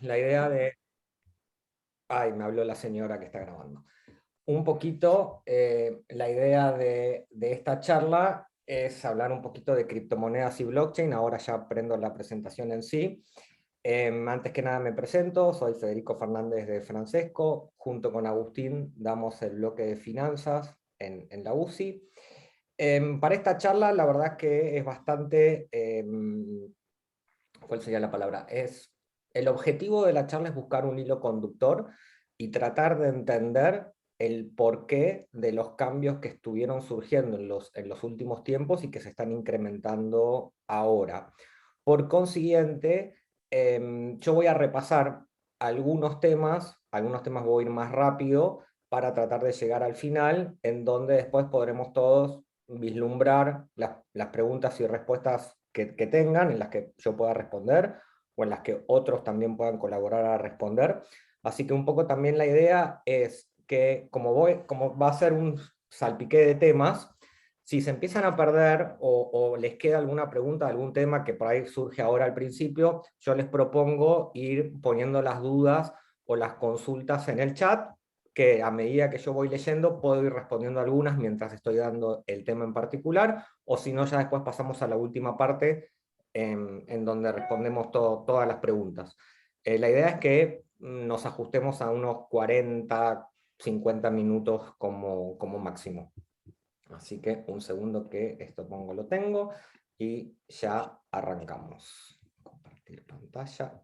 La idea de... Ay, me habló la señora que está grabando. Un poquito, la idea de esta charla es hablar un poquito de criptomonedas y blockchain. Ahora ya prendo la presentación en sí. Antes que nada me presento, soy Federico Fernández de Francesco. Junto con Agustín damos el bloque de finanzas en la UCI. Para esta charla, la verdad que es bastante... ¿cuál sería la palabra? El objetivo de la charla es buscar un hilo conductor y tratar de entender el porqué de los cambios que estuvieron surgiendo en los últimos tiempos y que se están incrementando ahora. Por consiguiente, yo voy a repasar algunos temas voy a ir más rápido para tratar de llegar al final, en donde después podremos todos vislumbrar las preguntas y respuestas que tengan, en las que yo pueda responder, o en las que otros también puedan colaborar a responder. Así que un poco también la idea es que como va a ser un salpiqué de temas, si se empiezan a perder o les queda alguna pregunta, algún tema que por ahí surge ahora al principio, yo les propongo ir poniendo las dudas o las consultas en el chat, que a medida que yo voy leyendo puedo ir respondiendo algunas mientras estoy dando el tema en particular, o si no ya después pasamos a la última parte en donde respondemos todas las preguntas. La idea es que nos ajustemos a unos 40, 50 minutos como máximo. Así que un segundo que esto lo tengo y ya arrancamos. Compartir pantalla.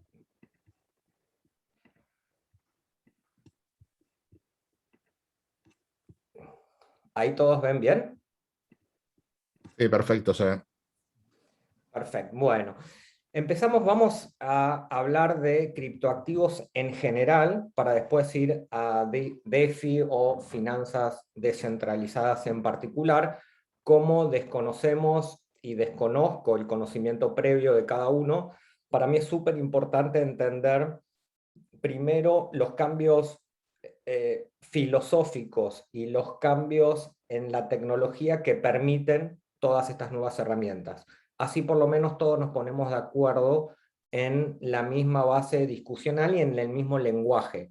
¿Ahí todos ven bien? Sí, perfecto, se ve. Perfecto. Bueno, empezamos, vamos a hablar de criptoactivos en general para después ir a DeFi o finanzas descentralizadas en particular. Como desconocemos y desconozco el conocimiento previo de cada uno, para mí es súper importante entender primero los cambios filosóficos y los cambios en la tecnología que permiten todas estas nuevas herramientas. Así por lo menos todos nos ponemos de acuerdo en la misma base discusional y en el mismo lenguaje.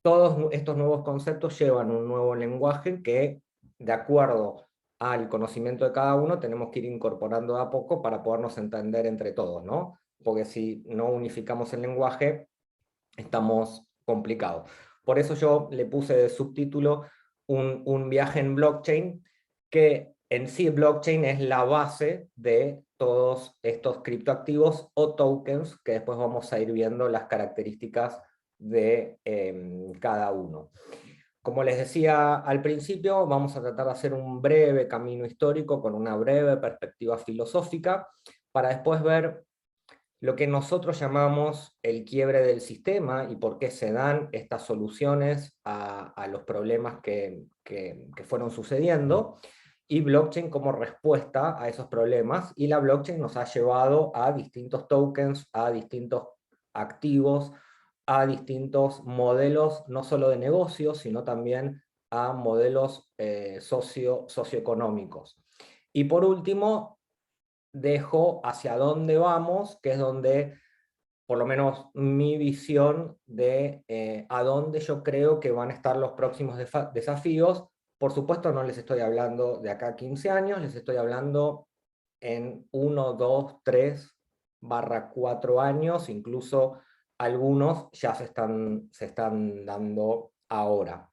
Todos estos nuevos conceptos llevan un nuevo lenguaje que, de acuerdo al conocimiento de cada uno, tenemos que ir incorporando de a poco para podernos entender entre todos, ¿no? Porque si no unificamos el lenguaje, estamos complicados. Por eso yo le puse de subtítulo un viaje en blockchain, que en sí blockchain es la base de todos estos criptoactivos o tokens, que después vamos a ir viendo las características de cada uno. Como les decía al principio, vamos a tratar de hacer un breve camino histórico con una breve perspectiva filosófica, para después ver lo que nosotros llamamos el quiebre del sistema y por qué se dan estas soluciones a los problemas que fueron sucediendo, y blockchain como respuesta a esos problemas. Y la blockchain nos ha llevado a distintos tokens, a distintos activos, a distintos modelos, no solo de negocios, sino también a modelos socioeconómicos. Y por último, dejo hacia dónde vamos, que es donde, por lo menos mi visión de a dónde yo creo que van a estar los próximos desafíos. Por supuesto no les estoy hablando de acá a 15 años, les estoy hablando en 1, 2, 3 barra 4 años, incluso algunos ya se están dando ahora.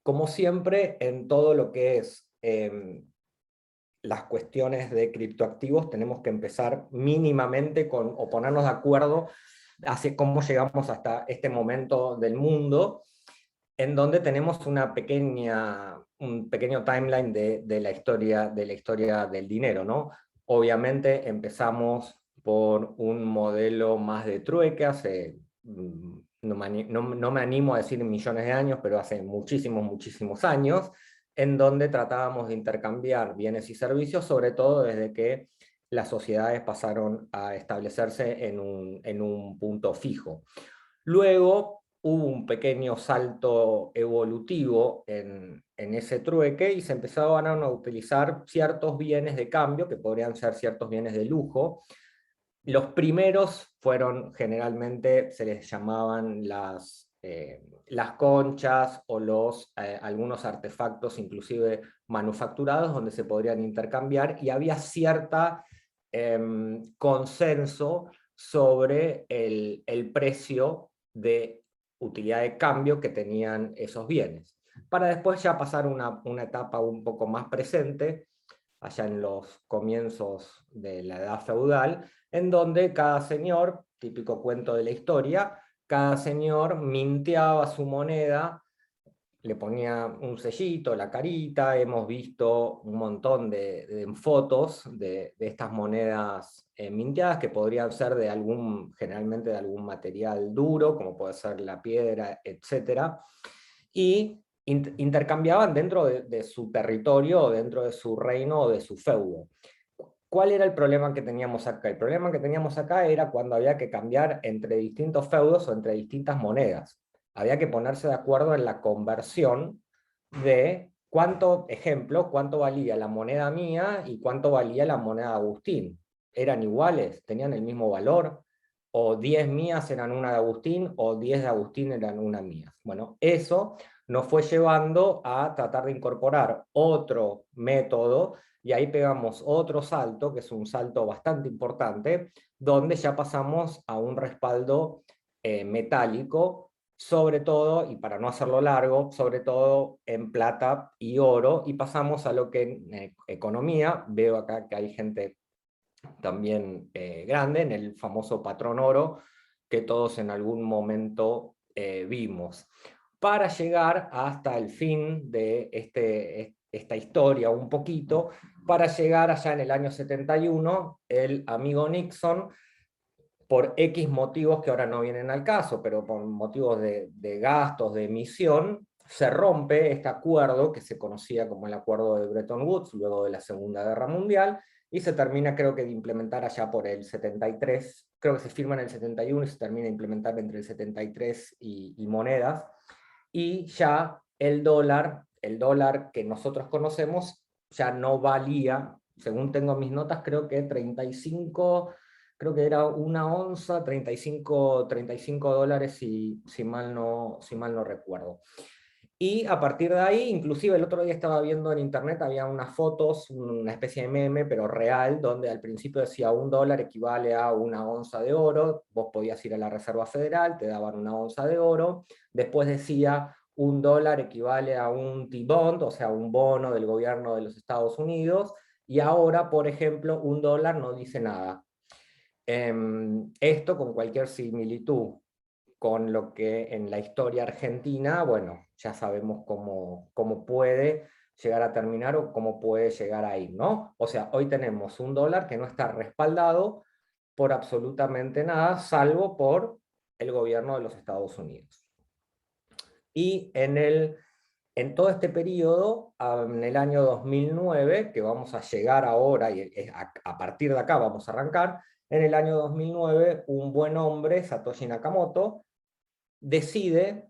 Como siempre, en todo lo que es las cuestiones de criptoactivos, tenemos que empezar mínimamente con, o ponernos de acuerdo hacia cómo llegamos hasta este momento del mundo, en donde tenemos un pequeño timeline de la historia del dinero, ¿no? Obviamente empezamos por un modelo más de trueque hace, no me animo a decir millones de años, pero hace muchísimos, muchísimos años, en donde tratábamos de intercambiar bienes y servicios, sobre todo desde que las sociedades pasaron a establecerse en un punto fijo. Luego hubo un pequeño salto evolutivo en ese trueque y se empezaron a utilizar ciertos bienes de cambio, que podrían ser ciertos bienes de lujo, Los primeros fueron generalmente, se les llamaban las conchas o algunos artefactos inclusive manufacturados donde se podrían intercambiar, y había cierta consenso sobre el precio de utilidad de cambio que tenían esos bienes. Para después ya pasar una etapa un poco más presente, allá en los comienzos de la edad feudal, en donde cada señor, típico cuento de la historia, cada señor minteaba su moneda, le ponía un sellito, la carita. Hemos visto un montón de fotos de estas monedas minteadas, que podrían ser generalmente de algún material duro, como puede ser la piedra, etc. Y intercambiaban dentro de su territorio, o dentro de su reino o de su feudo. ¿Cuál era el problema que teníamos acá? El problema que teníamos acá era cuando había que cambiar entre distintos feudos o entre distintas monedas. Había que ponerse de acuerdo en la conversión de cuánto valía la moneda mía y cuánto valía la moneda de Agustín. ¿Eran iguales? ¿Tenían el mismo valor? ¿O 10 mías eran una de Agustín o 10 de Agustín eran una mía? Bueno, eso nos fue llevando a tratar de incorporar otro método, y ahí pegamos otro salto, que es un salto bastante importante, donde ya pasamos a un respaldo metálico, sobre todo, y para no hacerlo largo, sobre todo en plata y oro, y pasamos a lo que en economía, veo acá que hay gente también grande, en el famoso patrón oro, que todos en algún momento vimos, para llegar hasta el fin de esta historia un poquito, para llegar allá en el año 71, el amigo Nixon, por X motivos que ahora no vienen al caso, pero por motivos de gastos, de emisión, se rompe este acuerdo que se conocía como el acuerdo de Bretton Woods, luego de la Segunda Guerra Mundial, y se termina, creo que, de implementar allá por el 73, creo que se firma en el 71 y se termina de implementar entre el 73 y monedas, y ya el dólar que nosotros conocemos ya no valía, según tengo mis notas, creo que 35, creo que era una onza, 35 dólares, si mal no recuerdo. Y a partir de ahí, inclusive el otro día estaba viendo en internet, había unas fotos, una especie de meme, pero real, donde al principio decía $1 equivale a una onza de oro. Vos podías ir a la Reserva Federal, te daban una onza de oro. Después decía $1 equivale a un T-bond, o sea, un bono del gobierno de los Estados Unidos. Y ahora, por ejemplo, $1 no dice nada. Esto con cualquier similitud con lo que en la historia argentina, bueno, ya sabemos cómo puede llegar a terminar o cómo puede llegar a ir, ¿no? O sea, hoy tenemos un dólar que no está respaldado por absolutamente nada, salvo por el gobierno de los Estados Unidos. Y en todo este periodo, en el año 2009, que vamos a llegar ahora, y a partir de acá vamos a arrancar, en el año 2009, un buen hombre, Satoshi Nakamoto, decide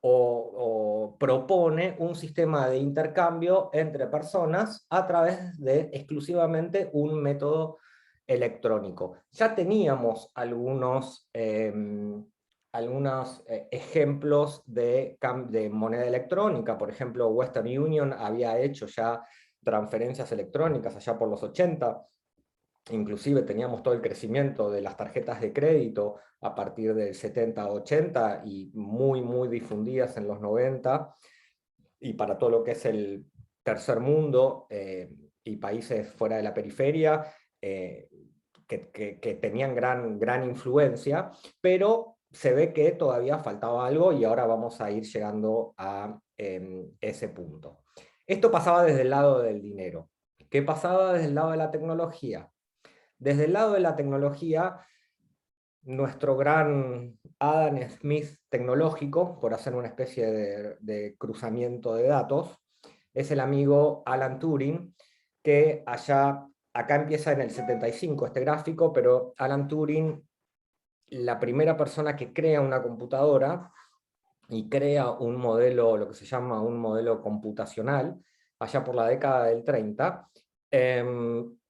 o propone un sistema de intercambio entre personas a través de exclusivamente un método electrónico. Ya teníamos algunos ejemplos de moneda electrónica. Por ejemplo, Western Union había hecho ya transferencias electrónicas allá por los 80. Inclusive teníamos todo el crecimiento de las tarjetas de crédito a partir del 70-80, y muy difundidas en los 90, y para todo lo que es el tercer mundo y países fuera de la periferia, que tenían gran influencia, pero se ve que todavía faltaba algo, y ahora vamos a ir llegando a ese punto. Esto pasaba desde el lado del dinero. ¿Qué pasaba desde el lado de la tecnología? Desde el lado de la tecnología, nuestro gran Adam Smith tecnológico, por hacer una especie de cruzamiento de datos, es el amigo Alan Turing, que acá empieza en el 75 este gráfico, pero Alan Turing, la primera persona que crea una computadora y crea un modelo, lo que se llama un modelo computacional, allá por la década del 30,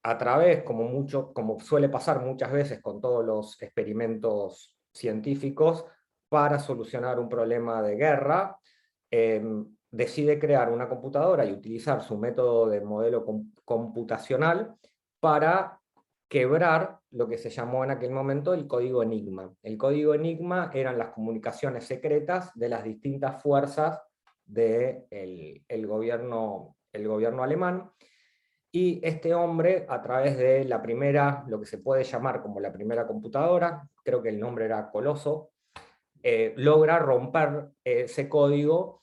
a través, como suele pasar muchas veces con todos los experimentos científicos, para solucionar un problema de guerra, decide crear una computadora y utilizar su método de modelo computacional para quebrar lo que se llamó en aquel momento el código Enigma. El código Enigma eran las comunicaciones secretas de las distintas fuerzas del el gobierno alemán, y este hombre, a través de la primera, lo que se puede llamar como la primera computadora, creo que el nombre era Coloso, logra romper ese código.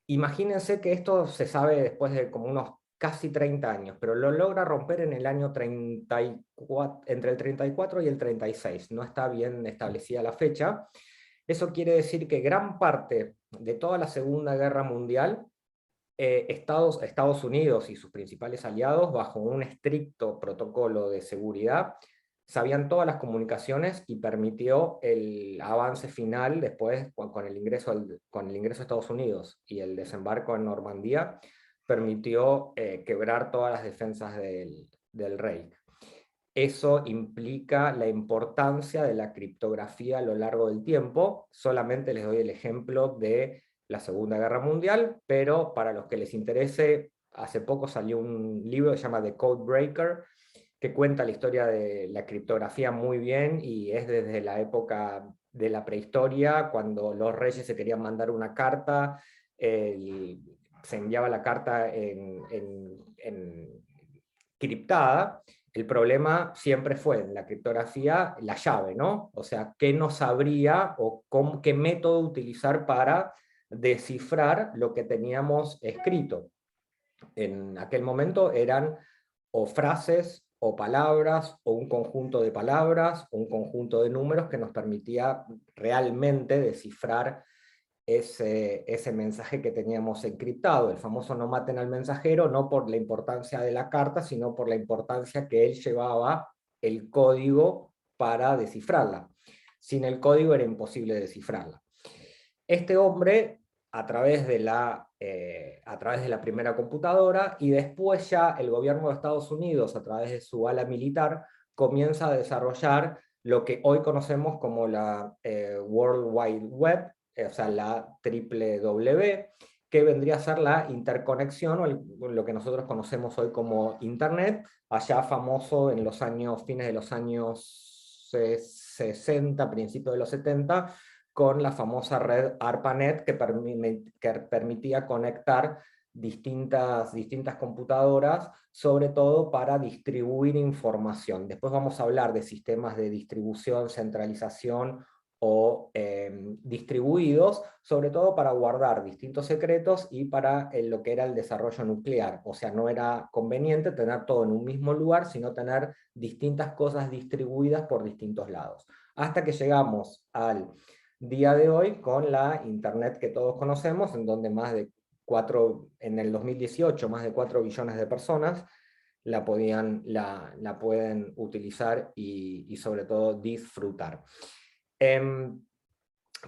Imagínense que esto se sabe después de como unos casi 30 años, pero lo logra romper en el año 34, entre el 34 y el 36, no está bien establecida la fecha. Eso quiere decir que gran parte de toda la Segunda Guerra Mundial, Estados Unidos y sus principales aliados, bajo un estricto protocolo de seguridad, sabían todas las comunicaciones y permitió el avance final después con el ingreso a Estados Unidos y el desembarco en Normandía, permitió quebrar todas las defensas del Reich. Eso implica la importancia de la criptografía a lo largo del tiempo. Solamente les doy el ejemplo de la Segunda Guerra Mundial, pero para los que les interese, hace poco salió un libro que se llama The Code Breaker, que cuenta la historia de la criptografía muy bien, y es desde la época de la prehistoria, cuando los reyes se querían mandar una carta, se enviaba la carta criptada. El problema siempre fue en la criptografía la llave, ¿no? O sea, qué no sabría o qué método utilizar para descifrar lo que teníamos escrito. En aquel momento eran o frases o palabras o un conjunto de palabras o un conjunto de números que nos permitía realmente descifrar ese mensaje que teníamos encriptado, el famoso no maten al mensajero, no por la importancia de la carta, sino por la importancia que él llevaba el código para descifrarla. Sin el código era imposible descifrarla. Este hombre, a través de la primera computadora, y después ya el gobierno de Estados Unidos, a través de su ala militar, comienza a desarrollar lo que hoy conocemos como la World Wide Web, o sea, la triple W, que vendría a ser la interconexión, o lo que nosotros conocemos hoy como Internet, allá famoso en los fines de los años 60, principios de los 70, con la famosa red ARPANET, que permitía conectar distintas computadoras, sobre todo para distribuir información. Después vamos a hablar de sistemas de distribución, centralización o distribuidos, sobre todo para guardar distintos secretos y para lo que era el desarrollo nuclear. O sea, no era conveniente tener todo en un mismo lugar, sino tener distintas cosas distribuidas por distintos lados. Hasta que llegamos al día de hoy con la Internet que todos conocemos, en donde en el 2018, más de 4 billones de personas la pueden utilizar y sobre todo disfrutar.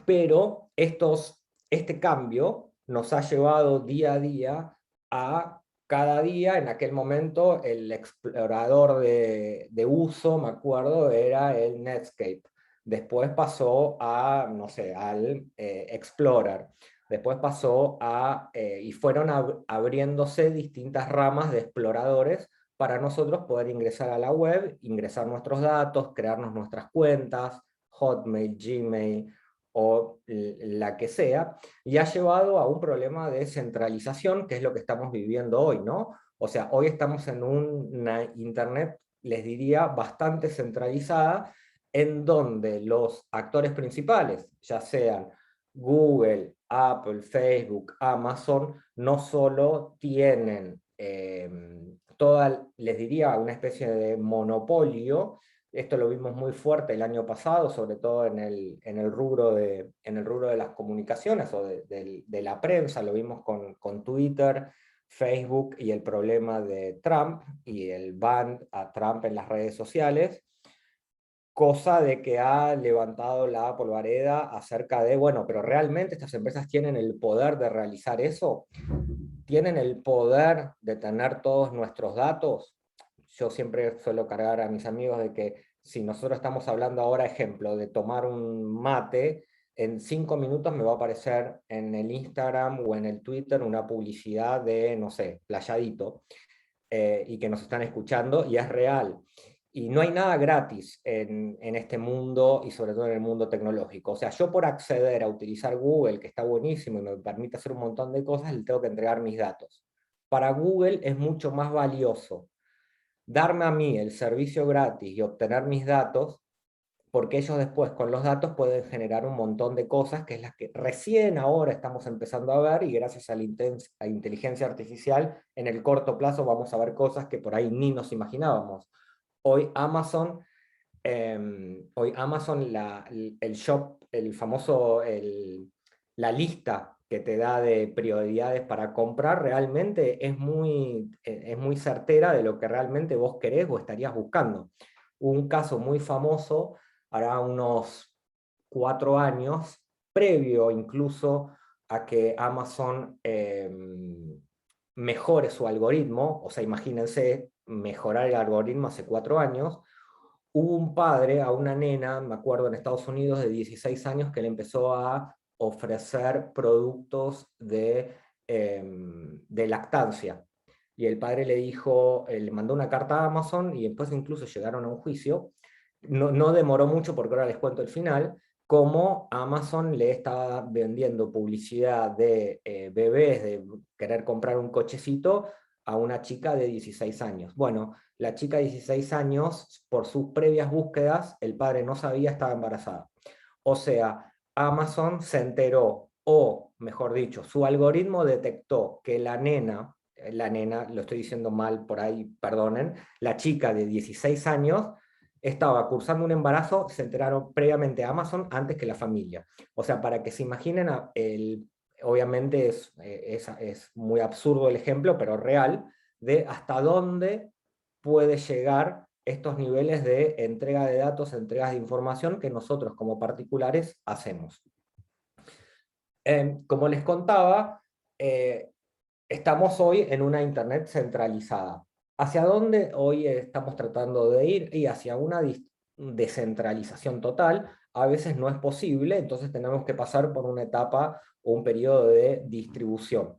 Pero este cambio nos ha llevado día a día a cada día. En aquel momento el explorador de uso, me acuerdo, era el Netscape. Después pasó a, no sé, al Explorer. Después pasó y fueron abriéndose distintas ramas de exploradores para nosotros poder ingresar a la web, ingresar nuestros datos, crearnos nuestras cuentas, Hotmail, Gmail o la que sea, y ha llevado a un problema de centralización, que es lo que estamos viviendo hoy, ¿no? O sea, hoy estamos en una Internet, les diría, bastante centralizada, en donde los actores principales, ya sean Google, Apple, Facebook, Amazon, no solo tienen les diría, una especie de monopolio. Esto lo vimos muy fuerte el año pasado, sobre todo en el rubro de las comunicaciones o de la prensa. Lo vimos con Twitter, Facebook y el problema de Trump y el ban a Trump en las redes sociales, cosa de que ha levantado la polvareda acerca de, bueno, pero ¿realmente estas empresas tienen el poder de realizar eso? ¿Tienen el poder de tener todos nuestros datos? yo siempre suelo cargar a mis amigos de que si nosotros estamos hablando ahora, ejemplo, de tomar un mate, en 5 minutos me va a aparecer en el Instagram o en el Twitter una publicidad de, no sé, Playadito, y que nos están escuchando, y es real. Y no hay nada gratis en este mundo, y sobre todo en el mundo tecnológico. O sea, yo por acceder a utilizar Google, que está buenísimo y me permite hacer un montón de cosas, le tengo que entregar mis datos. Para Google es mucho más valioso darme a mí el servicio gratis y obtener mis datos, porque ellos después con los datos pueden generar un montón de cosas, que es las que recién ahora estamos empezando a ver, y gracias a la inteligencia artificial, en el corto plazo vamos a ver cosas que por ahí ni nos imaginábamos. Hoy Amazon, hoy Amazon el shop, el famoso, la lista que te da de prioridades para comprar, realmente es muy certera de lo que realmente vos querés o estarías buscando. Un caso muy famoso, hará unos 4 años, previo incluso a que Amazon mejore su algoritmo, o sea, imagínense mejorar el algoritmo hace 4 años, hubo un padre a una nena, me acuerdo en Estados Unidos, de 16 años, que le empezó a ofrecer productos de lactancia. Y el padre le dijo, le mandó una carta a Amazon y después incluso llegaron a un juicio. No, no demoró mucho porque ahora les cuento el final, cómo Amazon le estaba vendiendo publicidad de bebés, de querer comprar un cochecito a una chica de 16 años. Bueno, la chica de 16 años, por sus previas búsquedas, el padre no sabía, estaba embarazada. O sea, Amazon se enteró, o mejor dicho, su algoritmo detectó que la nena, lo estoy diciendo mal por ahí, perdonen, la chica de 16 años estaba cursando un embarazo, se enteraron previamente a Amazon antes que la familia. O sea, para que se imaginen, obviamente es muy absurdo el ejemplo, pero real, de hasta dónde puede llegar estos niveles de entrega de datos, entregas de información que nosotros como particulares hacemos. Como les contaba, estamos hoy en una Internet centralizada. ¿Hacia dónde hoy estamos tratando de ir? Y hacia una descentralización total. A veces no es posible, entonces tenemos que pasar por una etapa o un periodo de distribución.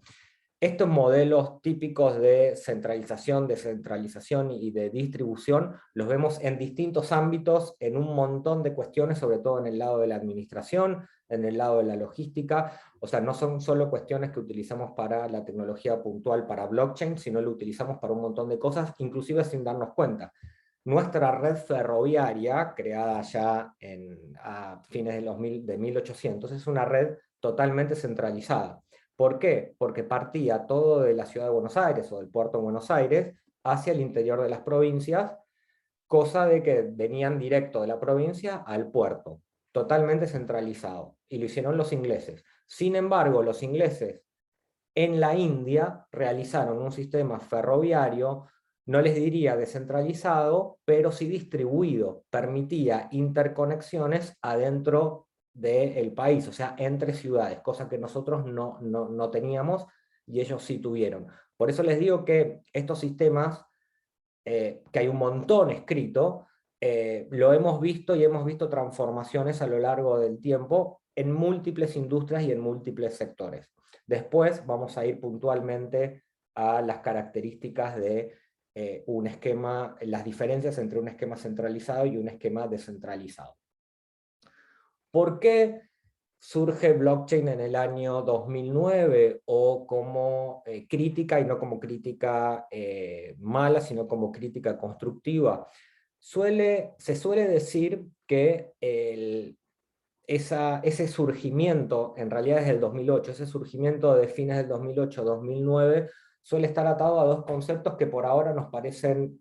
Estos modelos típicos de centralización, descentralización y de distribución los vemos en distintos ámbitos, en un montón de cuestiones, sobre todo en el lado de la administración, en el lado de la logística. O sea, no son solo cuestiones que utilizamos para la tecnología puntual para blockchain, sino lo utilizamos para un montón de cosas, inclusive sin darnos cuenta. Nuestra red ferroviaria, creada ya a fines de 1800, es una red totalmente centralizada. ¿Por qué? Porque partía todo de la ciudad de Buenos Aires o del puerto de Buenos Aires hacia el interior de las provincias, cosa de que venían directo de la provincia al puerto, totalmente centralizado. Y lo hicieron los ingleses. Sin embargo, los ingleses en la India realizaron un sistema ferroviario, no les diría descentralizado, pero sí distribuido. Permitía interconexiones adentro del país, o sea, entre ciudades, cosa que nosotros no teníamos y ellos sí tuvieron. Por eso les digo que estos sistemas, que hay un montón escrito, lo hemos visto y hemos visto transformaciones a lo largo del tiempo en múltiples industrias y en múltiples sectores. Después vamos a ir puntualmente a las características de un esquema, las diferencias entre un esquema centralizado y un esquema descentralizado. ¿Por qué surge blockchain en el año 2009 o como crítica y no como crítica mala, sino como crítica constructiva? Se suele decir que ese surgimiento, en realidad es del 2008, ese surgimiento de fines del 2008-2009 suele estar atado a dos conceptos que por ahora nos parecen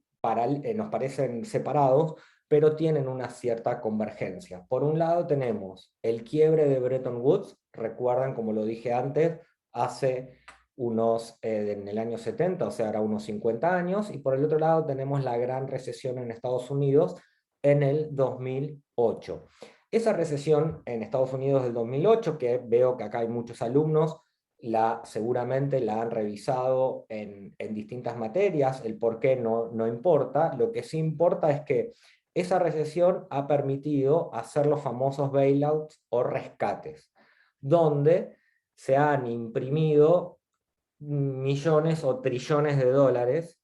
separados, pero tienen una cierta convergencia. Por un lado tenemos el quiebre de Bretton Woods, recuerdan, como lo dije antes, hace en el año 70, o sea, ahora unos 50 años, y por el otro lado tenemos la gran recesión en Estados Unidos en el 2008. Esa recesión en Estados Unidos del 2008, que veo que acá hay muchos alumnos seguramente la han revisado en distintas materias, el por qué no importa, lo que sí importa es que esa recesión ha permitido hacer los famosos bailouts o rescates, donde se han imprimido millones o trillones de dólares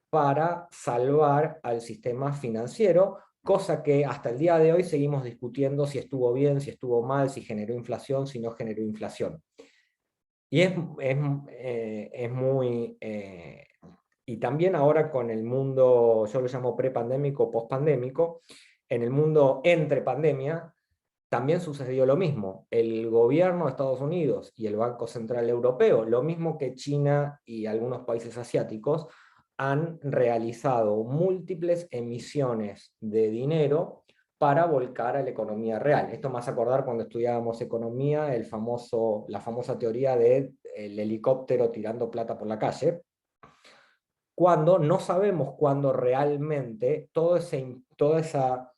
para salvar al sistema financiero, cosa que hasta el día de hoy seguimos discutiendo si estuvo bien, si estuvo mal, si generó inflación, si no generó inflación. Y es muy... y también ahora con el mundo, yo lo llamo prepandémico, postpandémico, en el mundo entre pandemia, también sucedió lo mismo. El gobierno de Estados Unidos y el Banco Central Europeo, lo mismo que China y algunos países asiáticos, han realizado múltiples emisiones de dinero para volcar a la economía real. Esto me hace acordar cuando estudiábamos economía, la famosa teoría del helicóptero tirando plata por la calle, cuando no sabemos cuándo realmente toda esa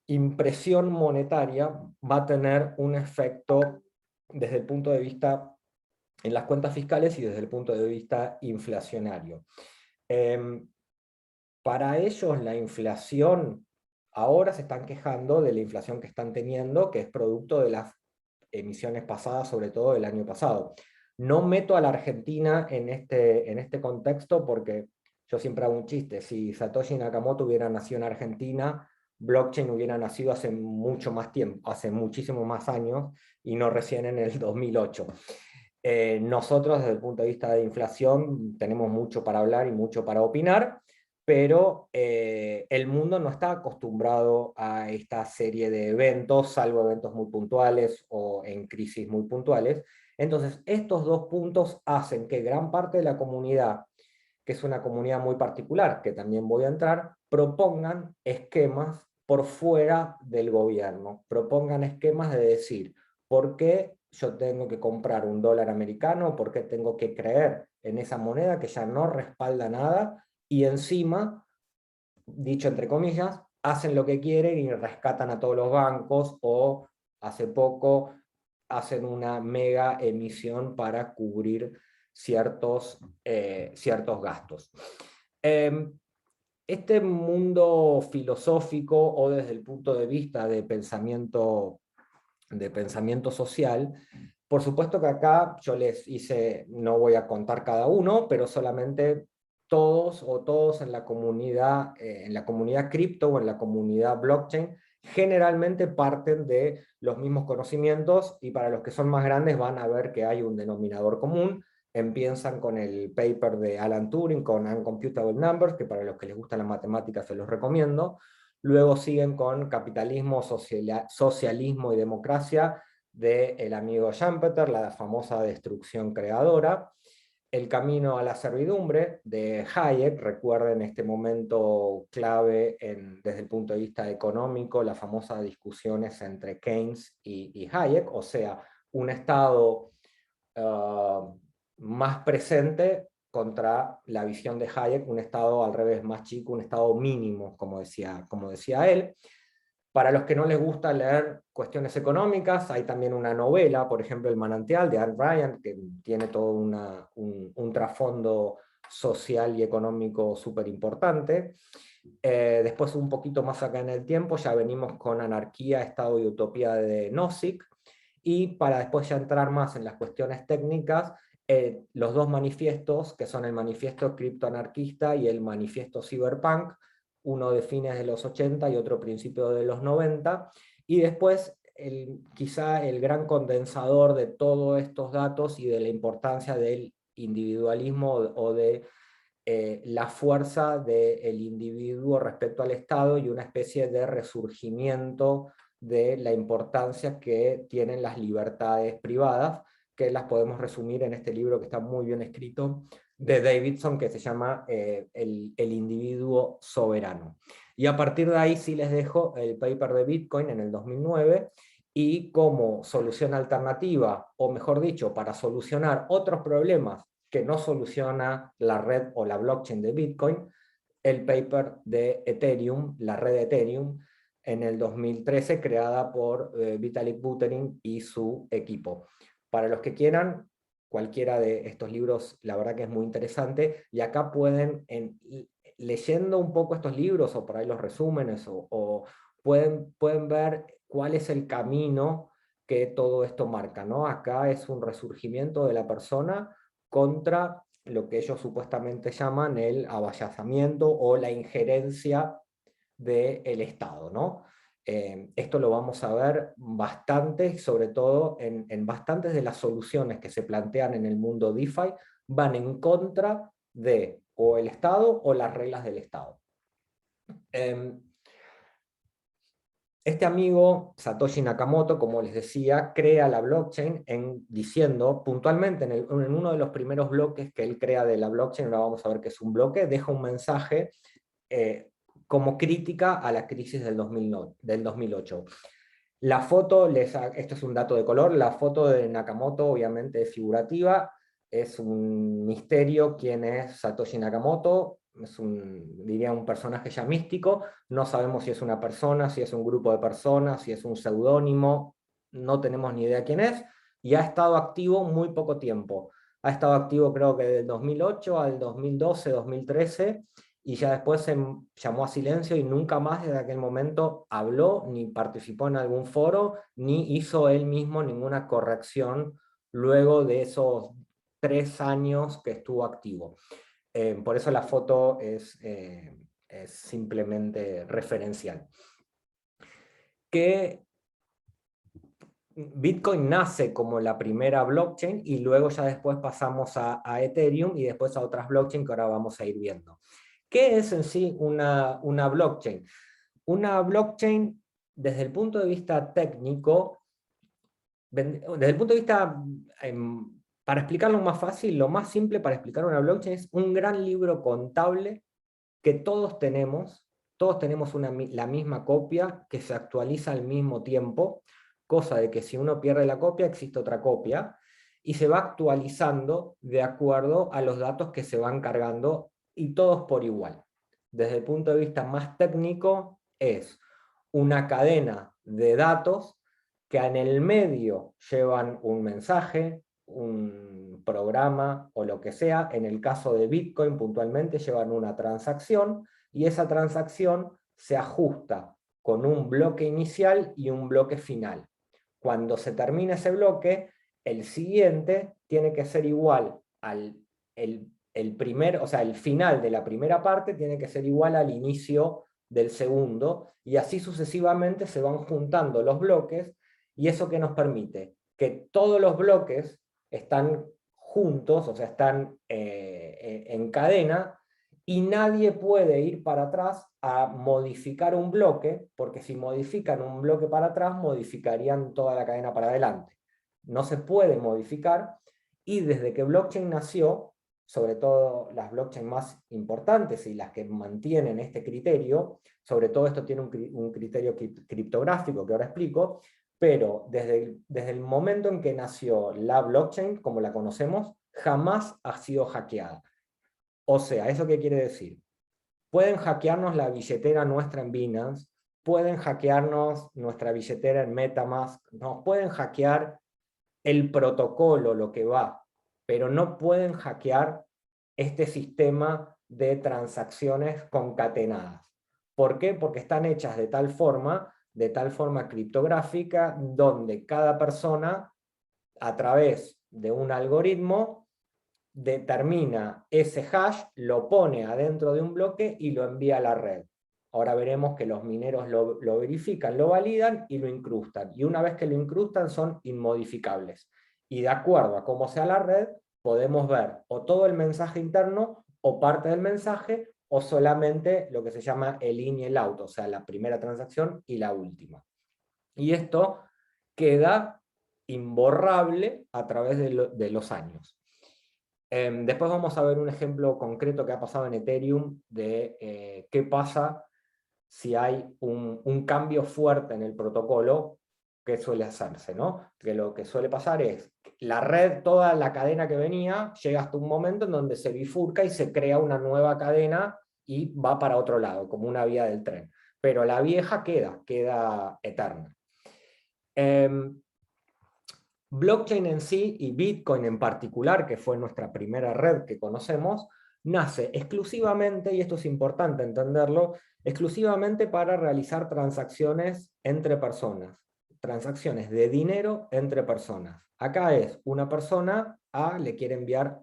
impresión monetaria va a tener un efecto desde el punto de vista en las cuentas fiscales y desde el punto de vista inflacionario. Para ellos la inflación, ahora se están quejando de la inflación que están teniendo, que es producto de las emisiones pasadas, sobre todo del año pasado. No meto a la Argentina en este contexto porque yo siempre hago un chiste, si Satoshi Nakamoto hubiera nacido en Argentina, blockchain hubiera nacido hace mucho más tiempo, hace muchísimos más años, y no recién en el 2008. Nosotros desde el punto de vista de inflación tenemos mucho para hablar y mucho para opinar, pero el mundo no está acostumbrado a esta serie de eventos, salvo eventos muy puntuales o en crisis muy puntuales. Entonces, estos dos puntos hacen que gran parte de la comunidad, que es una comunidad muy particular, que también voy a entrar, propongan esquemas por fuera del gobierno, propongan esquemas de decir, ¿por qué yo tengo que comprar un dólar americano? ¿Por qué tengo que creer en esa moneda que ya no respalda nada? Y encima, dicho entre comillas, hacen lo que quieren y rescatan a todos los bancos, o hace poco hacen una mega emisión para cubrir ciertos gastos. Este mundo filosófico, o desde el punto de vista de pensamiento social, por supuesto que acá yo les hice, no voy a contar cada uno, pero solamente todos en la comunidad cripto o en la comunidad blockchain, generalmente parten de los mismos conocimientos, y para los que son más grandes van a ver que hay un denominador común. Empiezan con el paper de Alan Turing, con Uncomputable Numbers, que para los que les gustan las matemáticas se los recomiendo. Luego siguen con Capitalismo, Socialismo y Democracia, del amigo Schumpeter, la famosa destrucción creadora. El camino a la servidumbre, de Hayek. Recuerden este momento clave desde el punto de vista económico, las famosas discusiones entre Keynes y Hayek, o sea, un Estado más presente contra la visión de Hayek, un Estado al revés, más chico, un Estado mínimo, como decía él. Para los que no les gusta leer cuestiones económicas, hay también una novela, por ejemplo, El manantial, de Anne Bryant, que tiene todo un trasfondo social y económico súper importante. Después, un poquito más acá en el tiempo, ya venimos con Anarquía, Estado y Utopía de Nozick. Y para después ya entrar más en las cuestiones técnicas, los dos manifiestos, que son el manifiesto criptoanarquista y el manifiesto cyberpunk, uno de fines de los 80 y otro principio de los 90, y después quizá el gran condensador de todos estos datos y de la importancia del individualismo o de la fuerza del individuo respecto al Estado, y una especie de resurgimiento de la importancia que tienen las libertades privadas, que las podemos resumir en este libro que está muy bien escrito de Davidson, que se llama el individuo soberano. Y a partir de ahí sí les dejo el paper de Bitcoin en el 2009, y como solución alternativa, o mejor dicho, para solucionar otros problemas que no soluciona la red o la blockchain de Bitcoin, el paper de Ethereum, la red de Ethereum, en el 2013, creada por Vitalik Buterin y su equipo. Para los que quieran, cualquiera de estos libros, la verdad que es muy interesante, y acá pueden, leyendo un poco estos libros, o por ahí los resúmenes, o pueden ver cuál es el camino que todo esto marca, ¿no? Acá es un resurgimiento de la persona contra lo que ellos supuestamente llaman el avallazamiento o la injerencia del Estado, ¿no? Esto lo vamos a ver bastante, sobre todo en bastantes de las soluciones que se plantean en el mundo DeFi, van en contra de o el Estado o las reglas del Estado. Este amigo, Satoshi Nakamoto, como les decía, crea la blockchain diciendo puntualmente en uno de los primeros bloques que él crea de la blockchain, ahora vamos a ver qué es un bloque, deja un mensaje como crítica a la crisis del 2008. La foto, esto es un dato de color, la foto de Nakamoto obviamente es figurativa, es un misterio quién es Satoshi Nakamoto, es diría un personaje ya místico, no sabemos si es una persona, si es un grupo de personas, si es un seudónimo, no tenemos ni idea quién es, y ha estado activo muy poco tiempo. Ha estado activo creo que del 2008 al 2012, 2013, y ya después se llamó a silencio y nunca más desde aquel momento habló, ni participó en algún foro, ni hizo él mismo ninguna corrección luego de esos 3 años que estuvo activo. Por eso la foto es simplemente referencial. Que Bitcoin nace como la primera blockchain y luego ya después pasamos a Ethereum y después a otras blockchains que ahora vamos a ir viendo. ¿Qué es en sí una blockchain? Una blockchain, desde el punto de vista técnico, desde el punto de vista, para explicarlo más fácil, lo más simple para explicar una blockchain es un gran libro contable que todos tenemos la misma copia, que se actualiza al mismo tiempo, cosa de que si uno pierde la copia, existe otra copia, y se va actualizando de acuerdo a los datos que se van cargando, y todos por igual. Desde el punto de vista más técnico, es una cadena de datos que en el medio llevan un mensaje, un programa o lo que sea. En el caso de Bitcoin puntualmente llevan una transacción, y esa transacción se ajusta con un bloque inicial y un bloque final. Cuando se termina ese bloque, el siguiente tiene que ser igual al o sea, el final de la primera parte tiene que ser igual al inicio del segundo, y así sucesivamente se van juntando los bloques, y eso que nos permite que todos los bloques están juntos, o sea, están en cadena, y nadie puede ir para atrás a modificar un bloque, porque si modifican un bloque para atrás, modificarían toda la cadena para adelante. No se puede modificar, y desde que blockchain nació, sobre todo las blockchain más importantes y las que mantienen este criterio, sobre todo esto tiene un criterio criptográfico que ahora explico, pero desde el momento en que nació la blockchain, como la conocemos, jamás ha sido hackeada. O sea, ¿eso qué quiere decir? Pueden hackearnos la billetera nuestra en Binance, pueden hackearnos nuestra billetera en MetaMask, nos pueden hackear el protocolo, lo que va, pero no pueden hackear este sistema de transacciones concatenadas. ¿Por qué? Porque están hechas de tal forma criptográfica, donde cada persona, a través de un algoritmo, determina ese hash, lo pone adentro de un bloque y lo envía a la red. Ahora veremos que los mineros lo verifican, lo validan y lo incrustan. Y una vez que lo incrustan son inmodificables. Y de acuerdo a cómo sea la red, podemos ver o todo el mensaje interno o parte del mensaje, o solamente lo que se llama el in y el out, o sea, la primera transacción y la última. Y esto queda imborrable a través de los años. Después vamos a ver un ejemplo concreto que ha pasado en Ethereum de qué pasa si hay un cambio fuerte en el protocolo, que suele hacerse, ¿no? Que lo que suele pasar es la red, toda la cadena que venía, llega hasta un momento en donde se bifurca y se crea una nueva cadena y va para otro lado, como una vía del tren. Pero la vieja queda eterna. Blockchain en sí y Bitcoin en particular, que fue nuestra primera red que conocemos, nace exclusivamente, y esto es importante entenderlo, exclusivamente para realizar transacciones entre personas, transacciones de dinero entre personas. Acá es una persona A le quiere enviar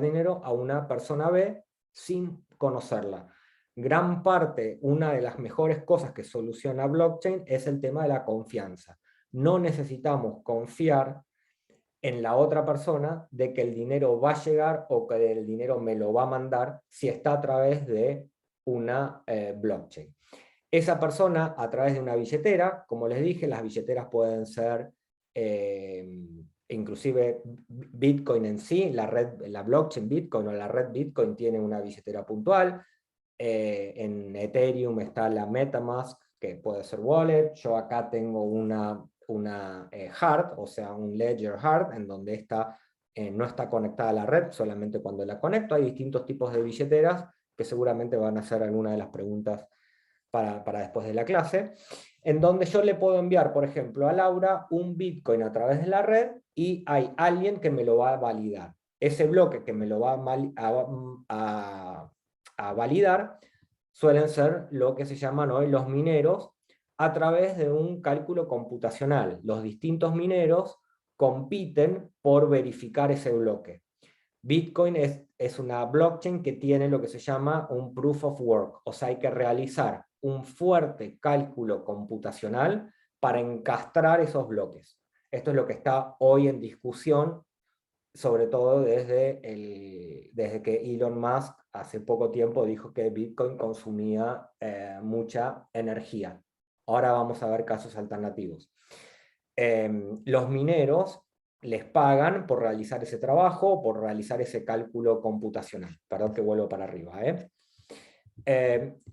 dinero a una persona B sin conocerla. Gran parte, una de las mejores cosas que soluciona blockchain es el tema de la confianza. No necesitamos confiar en la otra persona de que el dinero va a llegar o que el dinero me lo va a mandar si está a través de una blockchain. Esa persona a través de una billetera, como les dije, las billeteras pueden ser inclusive Bitcoin en sí, la blockchain Bitcoin o la red Bitcoin tiene una billetera puntual. En Ethereum está la MetaMask, que puede ser wallet. Yo acá tengo una hard, o sea, un ledger hard, en donde esta no está conectada a la red, solamente cuando la conecto. Hay distintos tipos de billeteras que seguramente van a ser alguna de las preguntas para después de la clase, en donde yo le puedo enviar, por ejemplo, a Laura un Bitcoin a través de la red y hay alguien que me lo va a validar. Ese bloque que me lo va a validar suelen ser lo que se llaman hoy los mineros, a través de un cálculo computacional. Los distintos mineros compiten por verificar ese bloque. Bitcoin es una blockchain que tiene lo que se llama un proof of work, o sea, hay que realizar un fuerte cálculo computacional para encastrar esos bloques. Esto es lo que está hoy en discusión, sobre todo desde que Elon Musk hace poco tiempo dijo que Bitcoin consumía mucha energía. Ahora vamos a ver casos alternativos. Los mineros les pagan por realizar ese trabajo, por realizar ese cálculo computacional. Perdón que vuelvo para arriba.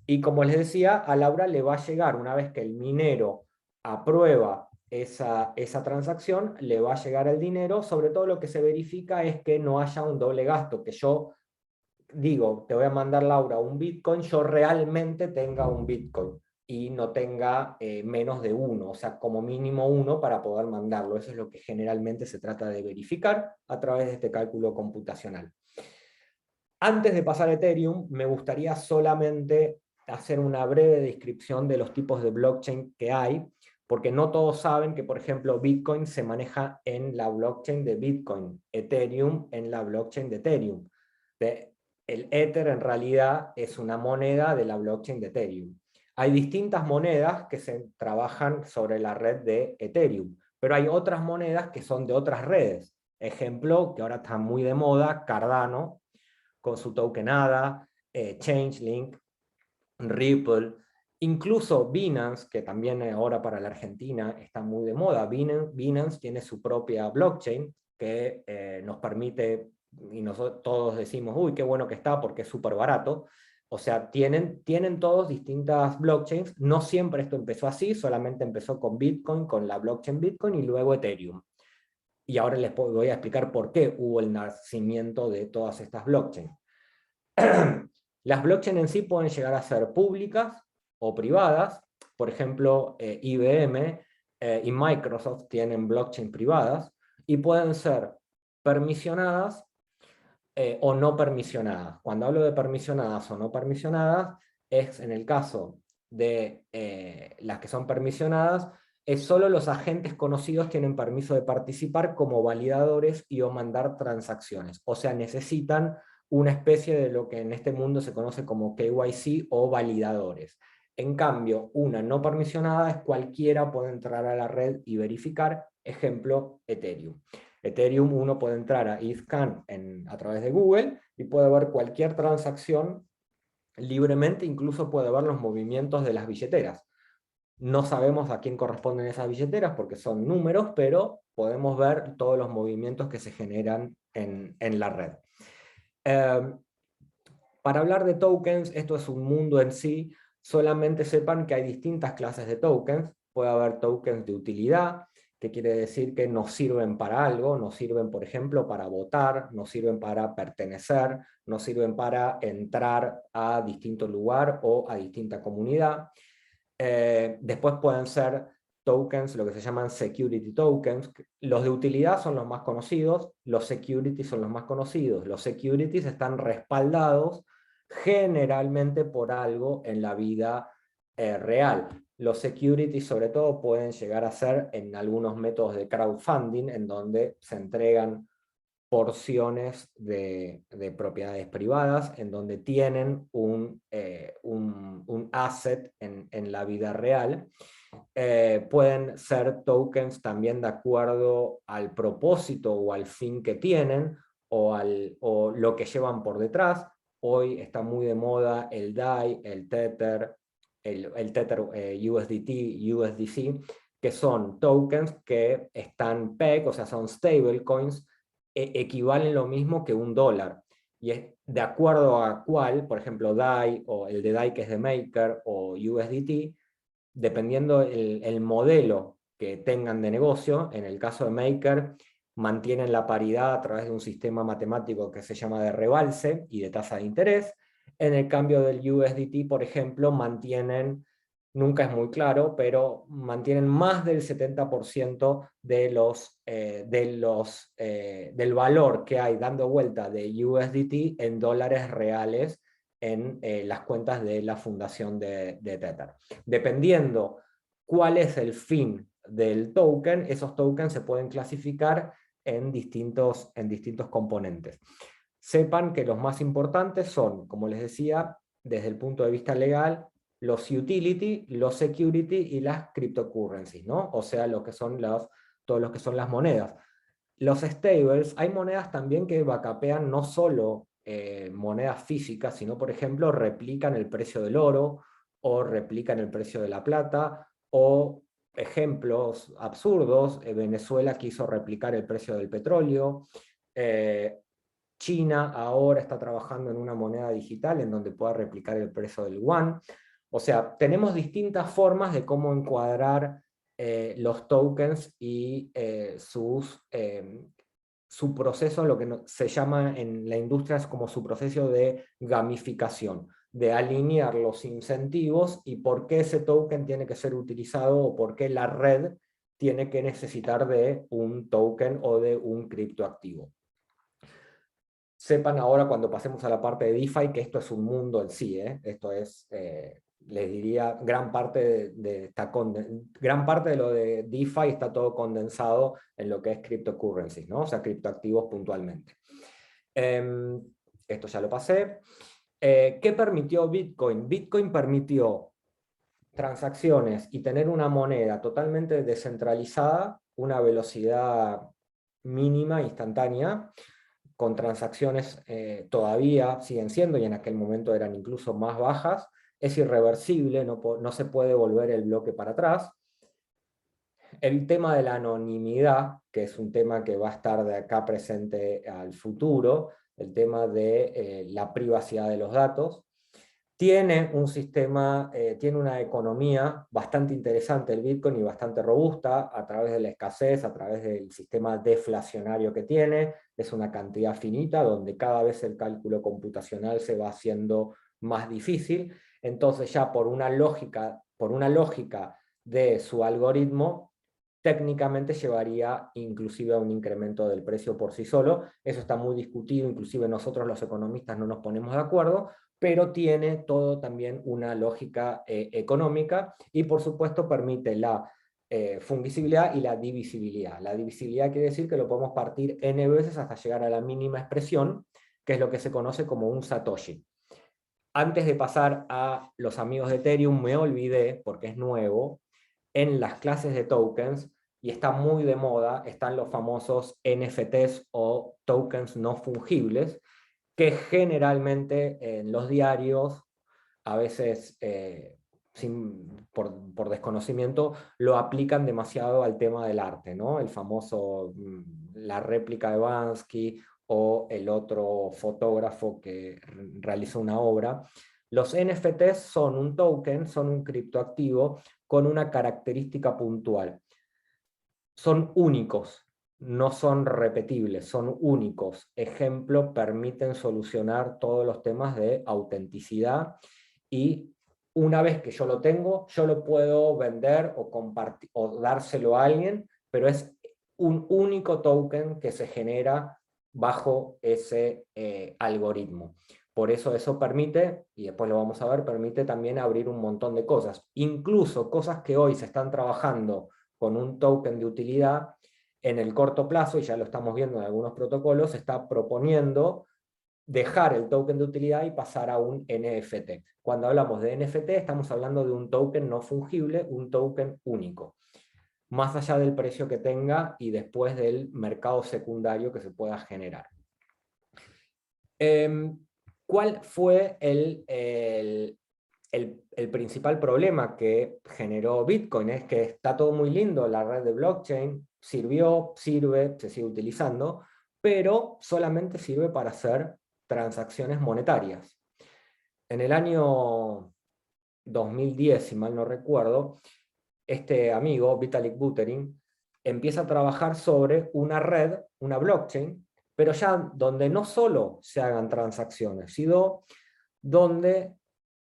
Y como les decía, a Laura le va a llegar, una vez que el minero aprueba esa transacción, le va a llegar el dinero. Sobre todo lo que se verifica es que no haya un doble gasto, que yo digo, te voy a mandar, Laura, un Bitcoin, yo realmente tenga un Bitcoin y no tenga menos de uno, o sea, como mínimo uno para poder mandarlo. Eso es lo que generalmente se trata de verificar a través de este cálculo computacional. Antes de pasar a Ethereum, me gustaría solamente hacer una breve descripción de los tipos de blockchain que hay, porque no todos saben que, por ejemplo, Bitcoin se maneja en la blockchain de Bitcoin, Ethereum en la blockchain de Ethereum. El Ether en realidad es una moneda de la blockchain de Ethereum. Hay distintas monedas que se trabajan sobre la red de Ethereum, pero hay otras monedas que son de otras redes. Ejemplo, que ahora está muy de moda, Cardano, con su token ADA, Changelink, Ripple, incluso Binance, que también ahora para la Argentina está muy de moda. Binance tiene su propia blockchain que nos permite, y nosotros todos decimos, uy, qué bueno que está porque es súper barato. O sea, tienen todos distintas blockchains. No siempre esto empezó así, solamente empezó con Bitcoin, con la blockchain Bitcoin y luego Ethereum. Y ahora les voy a explicar por qué hubo el nacimiento de todas estas blockchains. Las blockchains en sí pueden llegar a ser públicas o privadas. Por ejemplo, IBM y Microsoft tienen blockchain privadas y pueden ser permisionadas o no permisionadas. Cuando hablo de permisionadas o no permisionadas, es en el caso de las que son permisionadas, es solo los agentes conocidos tienen permiso de participar como validadores y o mandar transacciones. O sea, necesitan una especie de lo que en este mundo se conoce como KYC o validadores. En cambio, una no permisionada es cualquiera puede entrar a la red y verificar, ejemplo, Ethereum. Ethereum uno puede entrar a ETHScan a través de Google y puede ver cualquier transacción libremente, incluso puede ver los movimientos de las billeteras. No sabemos a quién corresponden esas billeteras porque son números, pero podemos ver todos los movimientos que se generan en la red. Para hablar de tokens, esto es un mundo en sí. Solamente sepan que hay distintas clases de tokens. Puede haber tokens de utilidad, que quiere decir que nos sirven para algo, nos sirven, por ejemplo, para votar, nos sirven para pertenecer, nos sirven para entrar a distinto lugar o a distinta comunidad. Después pueden ser tokens, lo que se llaman security tokens. Los de utilidad son los más conocidos, los securities son los más conocidos. Los securities están respaldados generalmente por algo en la vida real. Los securities sobre todo pueden llegar a ser en algunos métodos de crowdfunding, en donde se entregan porciones de propiedades privadas, en donde tienen un asset en la vida real. Pueden ser tokens también de acuerdo al propósito o al fin que tienen, o lo que llevan por detrás. Hoy está muy de moda el DAI, el Tether, el Tether USDT, USDC, que son tokens que están peg, o sea, son stablecoins, equivalen lo mismo que un dólar. Y es de acuerdo a cuál, por ejemplo, DAI, o el de DAI que es de Maker, o USDT, dependiendo el modelo que tengan de negocio. En el caso de Maker, mantienen la paridad a través de un sistema matemático que se llama de rebalse y de tasa de interés. En el cambio del USDT, por ejemplo, mantienen, nunca es muy claro, pero mantienen más del 70% del valor que hay dando vuelta de USDT en dólares reales en las cuentas de la fundación de Tether. Dependiendo cuál es el fin del token, esos tokens se pueden clasificar en distintos componentes. Sepan que los más importantes son, como les decía, desde el punto de vista legal, los utility, los security y las cryptocurrencies, ¿no? O sea, todos los que son las monedas. Los stables, hay monedas también que backupean no solo monedas físicas, sino, por ejemplo, replican el precio del oro, o replican el precio de la plata, o ejemplos absurdos, Venezuela quiso replicar el precio del petróleo, China ahora está trabajando en una moneda digital en donde pueda replicar el precio del yuan. O sea, tenemos distintas formas de cómo encuadrar los tokens y su proceso, lo que se llama en la industria es como su proceso de gamificación, de alinear los incentivos y por qué ese token tiene que ser utilizado, o por qué la red tiene que necesitar de un token o de un criptoactivo. Sepan ahora, cuando pasemos a la parte de DeFi, que esto es un mundo en sí, esto es, les diría, gran parte de lo de DeFi está todo condensado en lo que es cryptocurrencies, ¿no? O sea, criptoactivos puntualmente. Esto ya lo pasé. ¿Qué permitió Bitcoin? Bitcoin permitió transacciones y tener una moneda totalmente descentralizada, una velocidad mínima, instantánea, con transacciones todavía siguen siendo, y en aquel momento eran incluso más bajas. Es irreversible, no se puede volver el bloque para atrás. El tema de la anonimidad, que es un tema que va a estar de acá presente al futuro, el tema de la privacidad de los datos. Tiene un sistema, tiene una economía bastante interesante el Bitcoin, y bastante robusta, a través de la escasez, a través del sistema deflacionario que tiene. Es una cantidad finita, donde cada vez el cálculo computacional se va haciendo más difícil. Entonces, ya por una lógica de su algoritmo, técnicamente llevaría inclusive a un incremento del precio por sí solo. Eso está muy discutido, inclusive nosotros los economistas no nos ponemos de acuerdo, pero tiene todo también una lógica económica, y por supuesto permite la fungicibilidad y la divisibilidad. La divisibilidad quiere decir que lo podemos partir n veces hasta llegar a la mínima expresión, que es lo que se conoce como un satoshi. Antes de pasar a los amigos de Ethereum, me olvidé, porque es nuevo, en las clases de tokens, y está muy de moda, están los famosos NFTs o tokens no fungibles, que generalmente en los diarios, a veces por desconocimiento, lo aplican demasiado al tema del arte, ¿no? El famoso, la réplica de Banksy, o el otro fotógrafo que realizó una obra. Los NFTs son un token, son un criptoactivo con una característica puntual. Son únicos, no son repetibles, son únicos. Ejemplo, permiten solucionar todos los temas de autenticidad y Una vez que yo lo tengo, yo lo puedo vender o compartir o dárselo a alguien, pero es un único token que se genera bajo ese algoritmo. Por eso permite, y después lo vamos a ver, permite también abrir un montón de cosas. Incluso cosas que hoy se están trabajando con un token de utilidad, en el corto plazo, y ya lo estamos viendo en algunos protocolos, se está proponiendo dejar el token de utilidad y pasar a un NFT. Cuando hablamos de NFT, estamos hablando de un token no fungible, un token único, más allá del precio que tenga y después del mercado secundario que se pueda generar. ¿Cuál fue el principal problema que generó Bitcoin? Es que está todo muy lindo, la red de blockchain sirvió, sirve, se sigue utilizando, pero solamente sirve para hacer transacciones monetarias. En el año 2010, si mal no recuerdo, este amigo, Vitalik Buterin, empieza a trabajar sobre una red, una blockchain, pero ya donde no solo se hagan transacciones, sino donde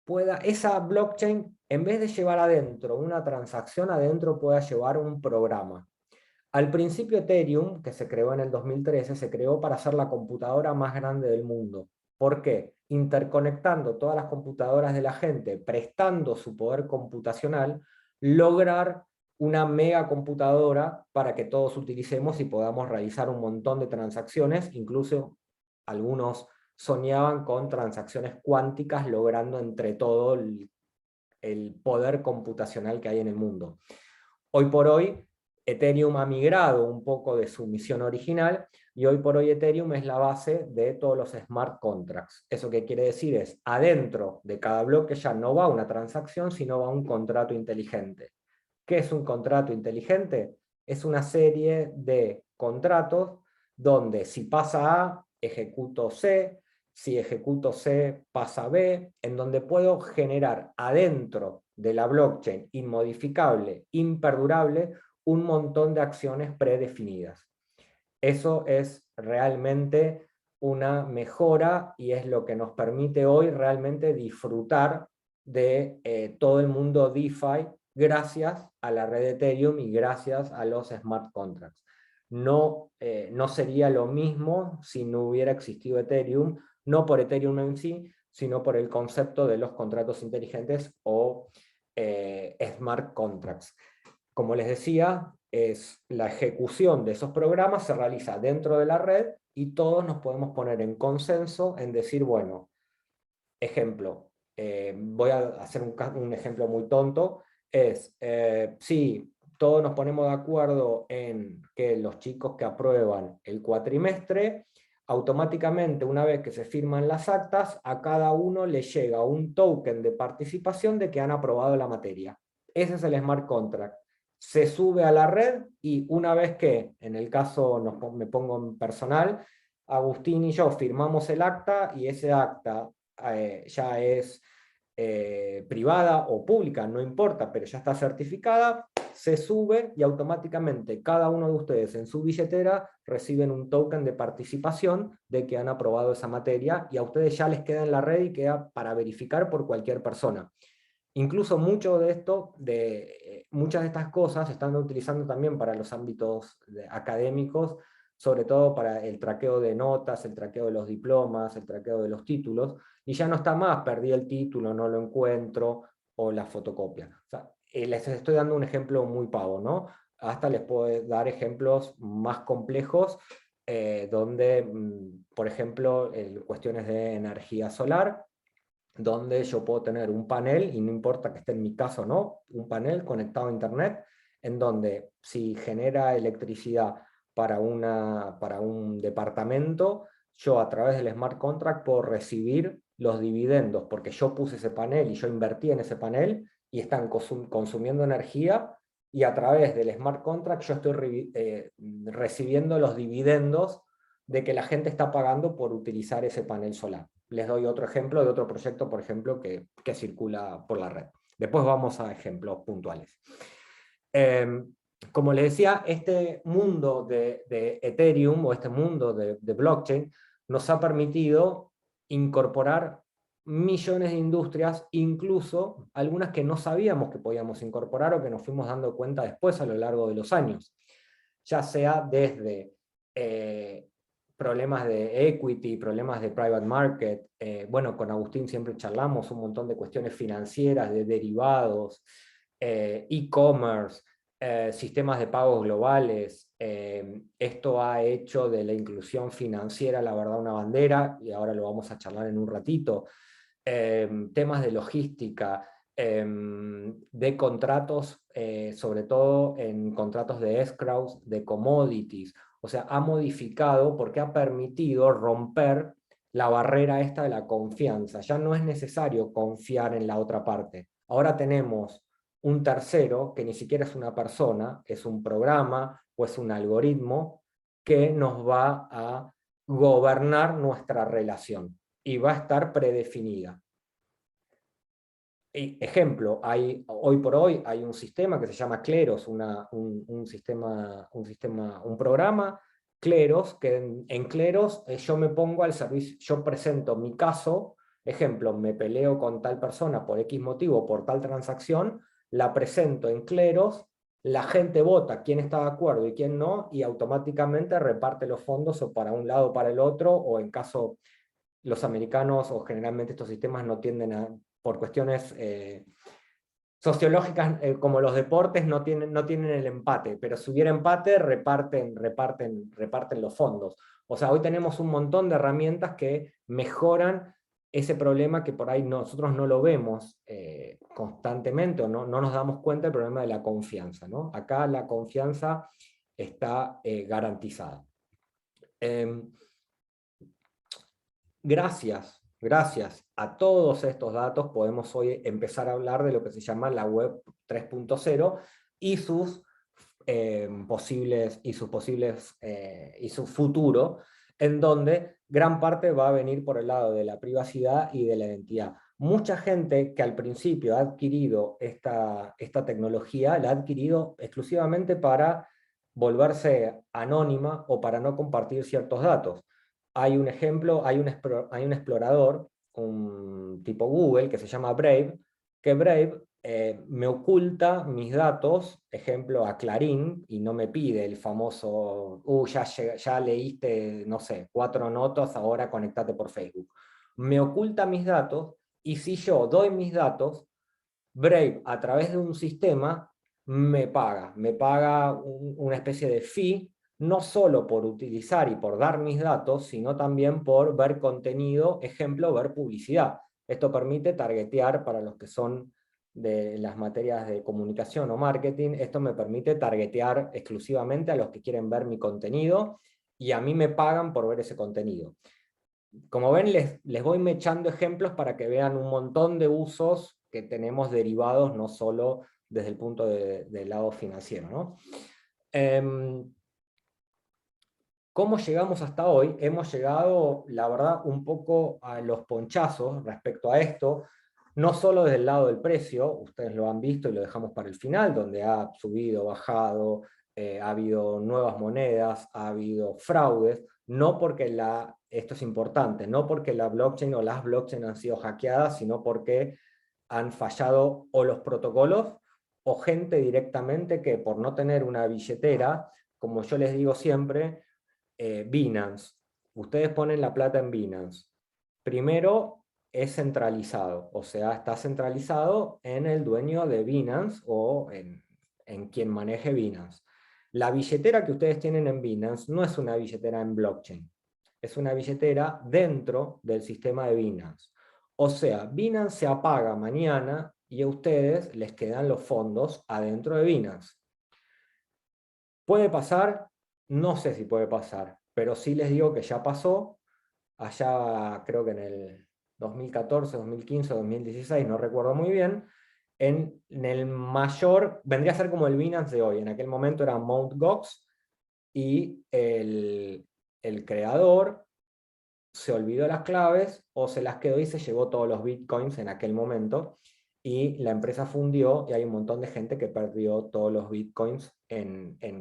pueda esa blockchain, en vez de llevar adentro una transacción, adentro pueda llevar un programa. Al principio Ethereum, que se creó en el 2013, se creó para ser la computadora más grande del mundo. ¿Por qué? Interconectando todas las computadoras de la gente, prestando su poder computacional, lograr una mega computadora para que todos utilicemos y podamos realizar un montón de transacciones, incluso algunos soñaban con transacciones cuánticas, logrando entre todo el poder computacional que hay en el mundo. Hoy por hoy, Ethereum ha migrado un poco de su misión original, y hoy por hoy Ethereum es la base de todos los smart contracts. ¿Eso qué quiere decir? Es, adentro de cada bloque ya no va una transacción, sino va un contrato inteligente. ¿Qué es un contrato inteligente? Es una serie de contratos donde si pasa A, ejecuto C, si ejecuto C, pasa B, en donde puedo generar adentro de la blockchain inmodificable, imperdurable, un montón de acciones predefinidas. Eso es realmente una mejora y es lo que nos permite hoy realmente disfrutar de todo el mundo DeFi gracias a la red de Ethereum y gracias a los smart contracts. No, no sería lo mismo si no hubiera existido Ethereum, no por Ethereum en sí, sino por el concepto de los contratos inteligentes o smart contracts. Como les decía, es la ejecución de esos programas se realiza dentro de la red y todos nos podemos poner en consenso en decir, bueno, ejemplo, voy a hacer un ejemplo muy tonto, es, si todos nos ponemos de acuerdo en que los chicos que aprueban el cuatrimestre, automáticamente una vez que se firman las actas, a cada uno le llega un token de participación de que han aprobado la materia. Ese es el smart contract. Se sube a la red y una vez que, en el caso me pongo en personal, Agustín y yo firmamos el acta y ese acta ya es privada o pública, no importa, pero ya está certificada, se sube y automáticamente cada uno de ustedes en su billetera reciben un token de participación de que han aprobado esa materia y a ustedes ya les queda en la red y queda para verificar por cualquier persona. Incluso mucho de esto, muchas de estas cosas se están utilizando también para los ámbitos académicos, sobre todo para el traqueo de notas, el traqueo de los diplomas, el traqueo de los títulos, y ya no está más, perdí el título, no lo encuentro, o la fotocopia. O sea, les estoy dando un ejemplo muy pavo, ¿no? Hasta les puedo dar ejemplos más complejos, donde, por ejemplo, cuestiones de energía solar, donde yo puedo tener un panel, y no importa que esté en mi casa o no, un panel conectado a internet, en donde si genera electricidad para un departamento, yo a través del smart contract puedo recibir los dividendos, porque yo puse ese panel y yo invertí en ese panel, y están consumiendo energía, y a través del smart contract yo estoy recibiendo los dividendos de que la gente está pagando por utilizar ese panel solar. Les doy otro ejemplo de otro proyecto, por ejemplo, que circula por la red. Después vamos a ejemplos puntuales. Como les decía, este mundo de Ethereum o este mundo de blockchain nos ha permitido incorporar millones de industrias, incluso algunas que no sabíamos que podíamos incorporar o que nos fuimos dando cuenta después a lo largo de los años, ya sea desde problemas de equity, problemas de private market. Bueno, con Agustín siempre charlamos un montón de cuestiones financieras, de derivados, e-commerce, sistemas de pagos globales. Esto ha hecho de la inclusión financiera, la verdad, una bandera, y ahora lo vamos a charlar en un ratito. Temas de logística, de contratos, sobre todo en contratos de escrows, de commodities. O sea, ha modificado porque ha permitido romper la barrera esta de la confianza. Ya no es necesario confiar en la otra parte. Ahora tenemos un tercero, que ni siquiera es una persona, es un programa o es un algoritmo que nos va a gobernar nuestra relación y va a estar predefinida. Ejemplo, hoy por hoy hay un sistema que se llama Kleros, un programa Kleros, que en Kleros yo me pongo al servicio, yo presento mi caso, ejemplo, me peleo con tal persona por X motivo, por tal transacción, la presento en Kleros, la gente vota quién está de acuerdo y quién no, y automáticamente reparte los fondos o para un lado o para el otro, o en caso los americanos, o generalmente estos sistemas no tienden a, por cuestiones sociológicas, como los deportes, no tienen el empate, pero si hubiera empate, reparten los fondos. O sea, hoy tenemos un montón de herramientas que mejoran ese problema que por ahí nosotros no lo vemos constantemente, o no nos damos cuenta del problema de la confianza, ¿no? Acá la confianza está garantizada. Gracias a todos estos datos podemos hoy empezar a hablar de lo que se llama la web 3.0 y sus y su futuro, en donde gran parte va a venir por el lado de la privacidad y de la identidad. Mucha gente que al principio ha adquirido esta tecnología, la ha adquirido exclusivamente para volverse anónima o para no compartir ciertos datos. Hay un ejemplo, hay un explorador, un tipo Google, que se llama Brave, que Brave me oculta mis datos, ejemplo a Clarín, y no me pide el famoso, ya leíste, no sé, 4 notas, ahora conectate por Facebook. Me oculta mis datos, y si yo doy mis datos, Brave, a través de un sistema, me paga una especie de fee, no solo por utilizar y por dar mis datos, sino también por ver contenido, ejemplo, ver publicidad. Esto permite targetear para los que son de las materias de comunicación o marketing, esto me permite targetear exclusivamente a los que quieren ver mi contenido, y a mí me pagan por ver ese contenido. Como ven, les voy echando ejemplos para que vean un montón de usos que tenemos derivados, no solo desde el punto del lado financiero, ¿no? ¿Cómo llegamos hasta hoy? Hemos llegado, la verdad, un poco a los ponchazos respecto a esto, no solo desde el lado del precio, ustedes lo han visto y lo dejamos para el final, donde ha subido, bajado, ha habido nuevas monedas, ha habido fraudes, no porque esto es importante, no porque la blockchain o las blockchain han sido hackeadas, sino porque han fallado o los protocolos o gente directamente que por no tener una billetera, como yo les digo siempre, Binance, ustedes ponen la plata en Binance, primero es centralizado, o sea, está centralizado en el dueño de Binance o en quien maneje Binance. La billetera que ustedes tienen en Binance no es una billetera en blockchain, es una billetera dentro del sistema de Binance. O sea, Binance se apaga mañana y a ustedes les quedan los fondos adentro de Binance. ¿Puede pasar? No sé si puede pasar, pero sí les digo que ya pasó, allá creo que en el 2014, 2015, 2016, no recuerdo muy bien, en el mayor, vendría a ser como el Binance de hoy, en aquel momento era Mt. Gox, y el creador se olvidó las claves o se las quedó y se llevó todos los bitcoins en aquel momento, y la empresa fundió y hay un montón de gente que perdió todos los bitcoins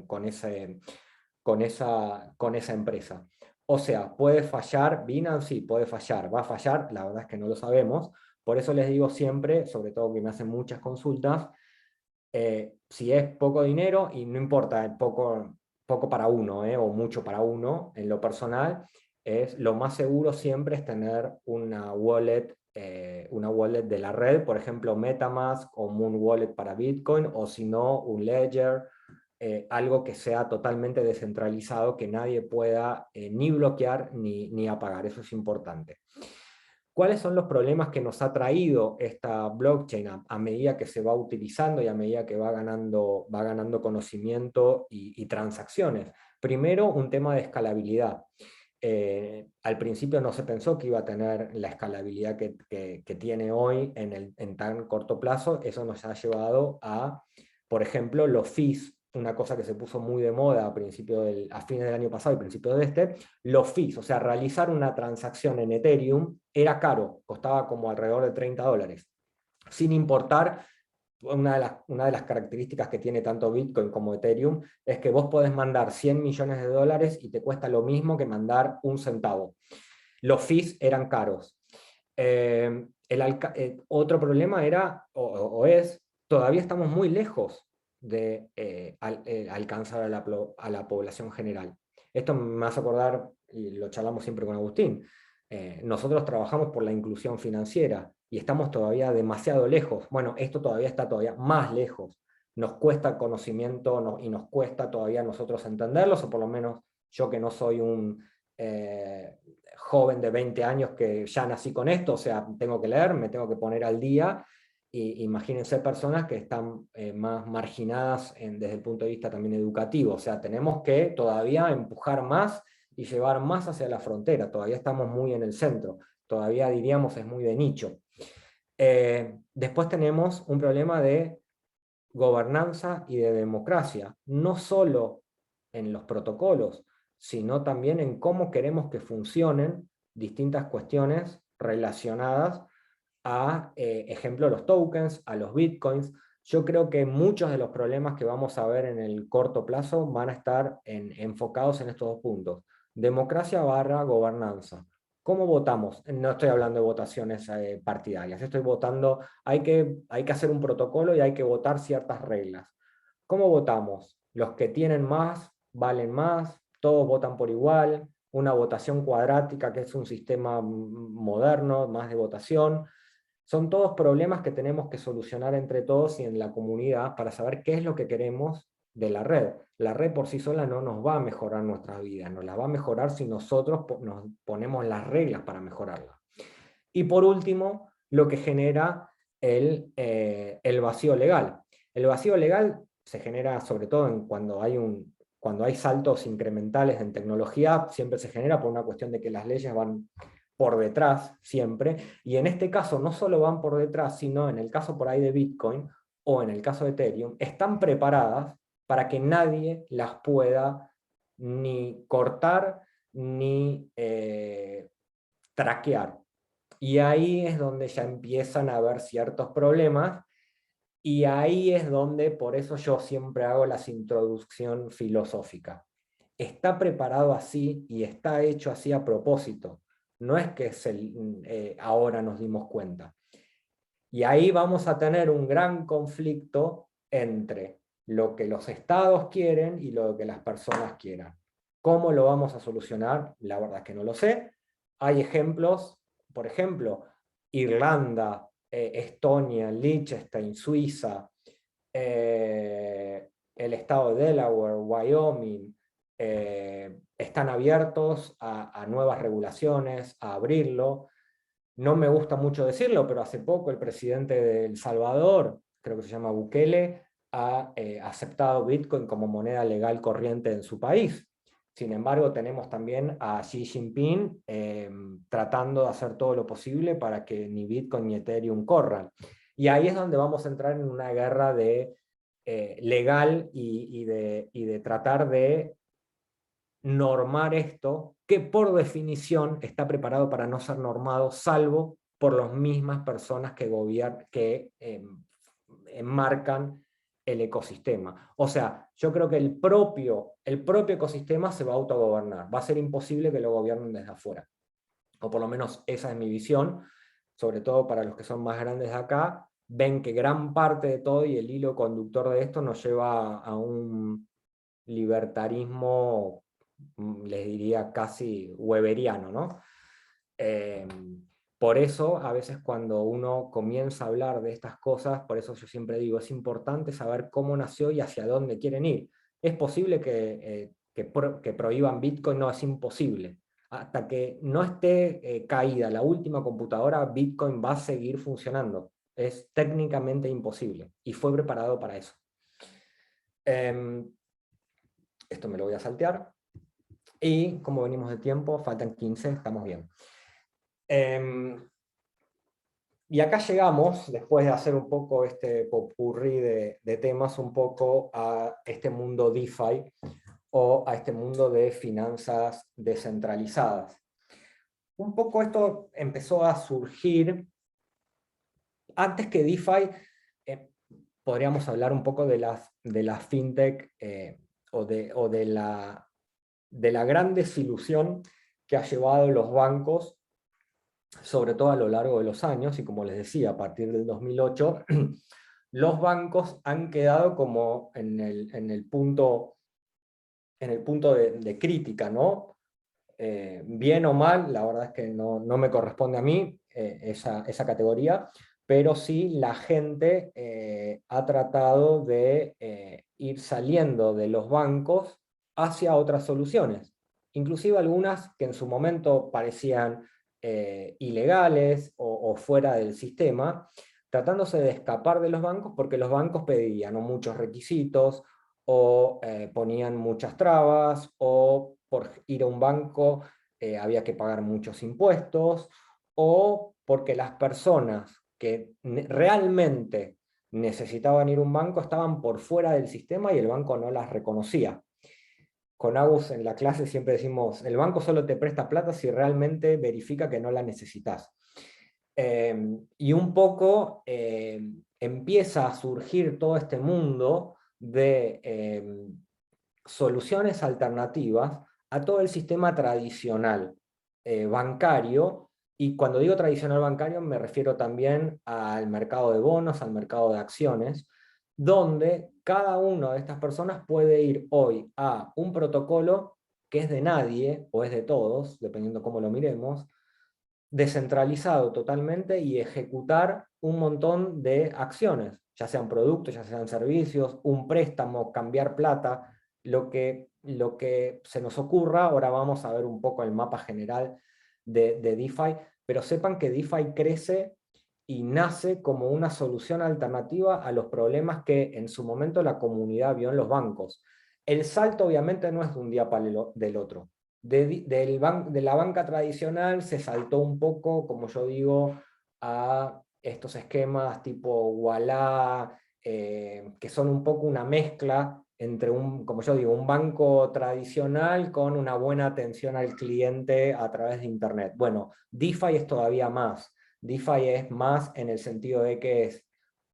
con esa empresa. O sea, ¿puede fallar Binance? Sí, puede fallar. ¿Va a fallar? La verdad es que no lo sabemos. Por eso les digo siempre, sobre todo que me hacen muchas consultas, si es poco dinero, y no importa, poco para uno, o mucho para uno, en lo personal, lo más seguro siempre es tener una wallet de la red, por ejemplo MetaMask o Moon Wallet para Bitcoin, o si no, un Ledger, algo que sea totalmente descentralizado, que nadie pueda ni bloquear ni apagar. Eso es importante. ¿Cuáles son los problemas que nos ha traído esta blockchain a medida que se va utilizando y a medida que va ganando conocimiento y transacciones? Primero, un tema de escalabilidad. Al principio no se pensó que iba a tener la escalabilidad que tiene hoy en tan corto plazo. Eso nos ha llevado a, por ejemplo, los fees, una cosa que se puso muy de moda a fines del año pasado y principios de los fees, o sea, realizar una transacción en Ethereum era caro, costaba como alrededor de $30, sin importar. Una de las características que tiene tanto Bitcoin como Ethereum es que vos podés mandar $100 millones y te cuesta lo mismo que mandar un centavo. Los fees eran caros. Otro problema era, o es, todavía estamos muy lejos de alcanzar a la población general. Esto me hace acordar, y lo charlamos siempre con Agustín, nosotros trabajamos por la inclusión financiera y estamos todavía demasiado lejos. Bueno, esto todavía está todavía más lejos. Nos cuesta conocimiento y nos cuesta todavía a nosotros entenderlos, o por lo menos yo, que no soy un joven de 20 años que ya nací con esto, o sea, tengo que leer, me tengo que poner al día. Y imagínense personas que están más marginadas desde el punto de vista también educativo. O sea, tenemos que todavía empujar más y llevar más hacia la frontera. Todavía estamos muy en el centro. Todavía diríamos es muy de nicho. Después tenemos un problema de gobernanza y de democracia, no solo en los protocolos, sino también en cómo queremos que funcionen distintas cuestiones relacionadas a, ejemplo, los tokens, a los bitcoins. Yo creo que muchos de los problemas que vamos a ver en el corto plazo van a estar enfocados en estos dos puntos: democracia barra gobernanza. ¿Cómo votamos? No estoy hablando de votaciones partidarias, estoy votando, hay que hacer un protocolo y hay que votar ciertas reglas. ¿Cómo votamos? Los que tienen más valen más, todos votan por igual, una votación cuadrática, que es un sistema moderno, más de votación. Son todos problemas que tenemos que solucionar entre todos y en la comunidad para saber qué es lo que queremos de la red. La red por sí sola no nos va a mejorar nuestras vidas, nos la va a mejorar si nosotros nos ponemos las reglas para mejorarla. Y por último, lo que genera el vacío legal. El vacío legal se genera sobre todo cuando hay saltos incrementales en tecnología, siempre se genera por una cuestión de que las leyes van por detrás siempre, y en este caso no solo van por detrás, sino en el caso por ahí de Bitcoin o en el caso de Ethereum, están preparadas para que nadie las pueda ni cortar ni traquear. Y ahí es donde ya empiezan a haber ciertos problemas, y ahí es donde, por eso yo siempre hago las introducción filosófica. Está preparado así y está hecho así a propósito. No es que ahora nos dimos cuenta. Y ahí vamos a tener un gran conflicto entre lo que los estados quieren y lo que las personas quieran. ¿Cómo lo vamos a solucionar? La verdad es que no lo sé. Hay ejemplos, por ejemplo, Irlanda, Estonia, Liechtenstein, Suiza, el estado de Delaware, Wyoming, están abiertos a nuevas regulaciones, a abrirlo. No me gusta mucho decirlo, pero hace poco el presidente de El Salvador, creo que se llama Bukele, ha aceptado Bitcoin como moneda legal corriente en su país. Sin embargo, tenemos también a Xi Jinping tratando de hacer todo lo posible para que ni Bitcoin ni Ethereum corran. Y ahí es donde vamos a entrar en una guerra legal y de tratar de normar esto, que por definición está preparado para no ser normado, salvo por las mismas personas que enmarcan el ecosistema. O sea, yo creo que el propio ecosistema se va a autogobernar. Va a ser imposible que lo gobiernen desde afuera. O por lo menos esa es mi visión, sobre todo para los que son más grandes de acá, ven que gran parte de todo y el hilo conductor de esto nos lleva a un libertarismo, les diría casi weberiano, ¿no? Por eso, a veces cuando uno comienza a hablar de estas cosas, por eso yo siempre digo, es importante saber cómo nació y hacia dónde quieren ir. Es posible que prohíban Bitcoin, no, es imposible. Hasta que no esté caída la última computadora, Bitcoin va a seguir funcionando. Es técnicamente imposible y fue preparado para eso. Esto me lo voy a saltear. Y como venimos de tiempo, faltan 15, estamos bien. Y acá llegamos, después de hacer un poco este popurrí de temas, un poco a este mundo DeFi o a este mundo de finanzas descentralizadas. Un poco esto empezó a surgir antes que DeFi. Podríamos hablar un poco de las fintech o de la gran desilusión que ha llevado los bancos, sobre todo a lo largo de los años, y como les decía, a partir del 2008, los bancos han quedado como en el punto de crítica, ¿no? Bien o mal, la verdad es que no me corresponde a mí esa categoría, pero sí la gente ha tratado de ir saliendo de los bancos hacia otras soluciones, inclusive algunas que en su momento parecían ilegales o fuera del sistema, tratándose de escapar de los bancos porque los bancos pedían o muchos requisitos, o ponían muchas trabas, o por ir a un banco había que pagar muchos impuestos, o porque las personas que realmente necesitaban ir a un banco estaban por fuera del sistema y el banco no las reconocía. Con Agus en la clase siempre decimos, el banco solo te presta plata si realmente verifica que no la necesitas. Y un poco empieza a surgir todo este mundo de soluciones alternativas a todo el sistema tradicional bancario, y cuando digo tradicional bancario me refiero también al mercado de bonos, al mercado de acciones, donde cada una de estas personas puede ir hoy a un protocolo que es de nadie o es de todos, dependiendo cómo lo miremos, descentralizado totalmente, y ejecutar un montón de acciones, ya sean productos, ya sean servicios, un préstamo, cambiar plata, lo que se nos ocurra. Ahora vamos a ver un poco el mapa general de DeFi, pero sepan que DeFi crece y nace como una solución alternativa a los problemas que en su momento la comunidad vio en los bancos. El salto obviamente no es de un día para del otro. De la banca tradicional se saltó un poco, como yo digo, a estos esquemas tipo Ualá, que son un poco una mezcla entre como yo digo, un banco tradicional con una buena atención al cliente a través de Internet. Bueno, DeFi es todavía más. DeFi es más en el sentido de que es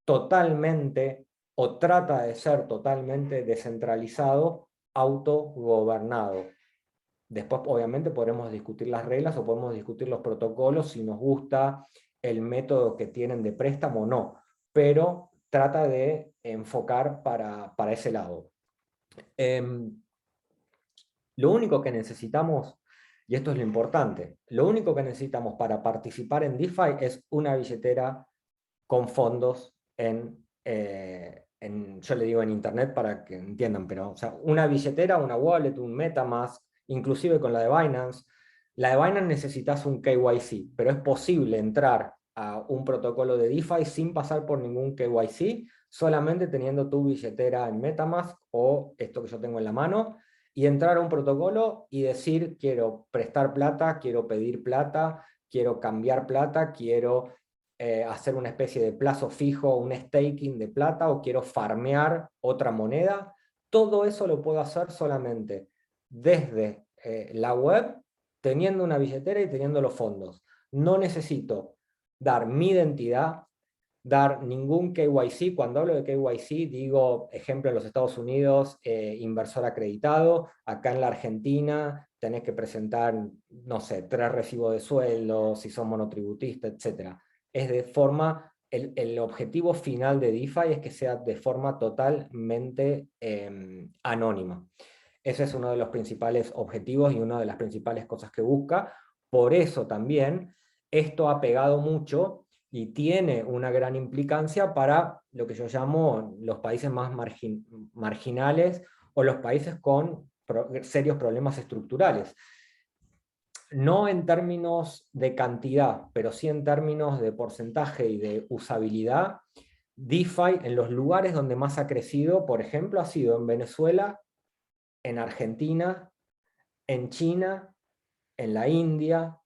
totalmente, o trata de ser totalmente descentralizado, autogobernado. Después, obviamente, podremos discutir las reglas o podemos discutir los protocolos, si nos gusta el método que tienen de préstamo o no, pero trata de enfocar para ese lado. Lo único que necesitamos, y esto es lo importante, lo único que necesitamos para participar en DeFi es una billetera con fondos yo le digo en internet para que entiendan, pero o sea, una billetera, una wallet, un MetaMask, inclusive con la de Binance. La de Binance necesitas un KYC, pero es posible entrar a un protocolo de DeFi sin pasar por ningún KYC, solamente teniendo tu billetera en MetaMask o esto que yo tengo en la mano, y entrar a un protocolo y decir, quiero prestar plata, quiero pedir plata, quiero cambiar plata, quiero hacer una especie de plazo fijo, un staking de plata, o quiero farmear otra moneda. Todo eso lo puedo hacer solamente desde la web, teniendo una billetera y teniendo los fondos. No necesito dar mi identidad, dar ningún KYC. Cuando hablo de KYC, digo, ejemplo, en los Estados Unidos, inversor acreditado. Acá en la Argentina tenés que presentar, no sé, 3 recibos de sueldo, si son monotributistas, etc. Es de forma, el objetivo final de DeFi es que sea de forma totalmente anónima. Ese es uno de los principales objetivos y una de las principales cosas que busca. Por eso también esto ha pegado mucho y tiene una gran implicancia para lo que yo llamo los países más marginales o los países con serios problemas estructurales. No en términos de cantidad, pero sí en términos de porcentaje y de usabilidad. DeFi en los lugares donde más ha crecido, por ejemplo, ha sido en Venezuela, en Argentina, en China, en la India.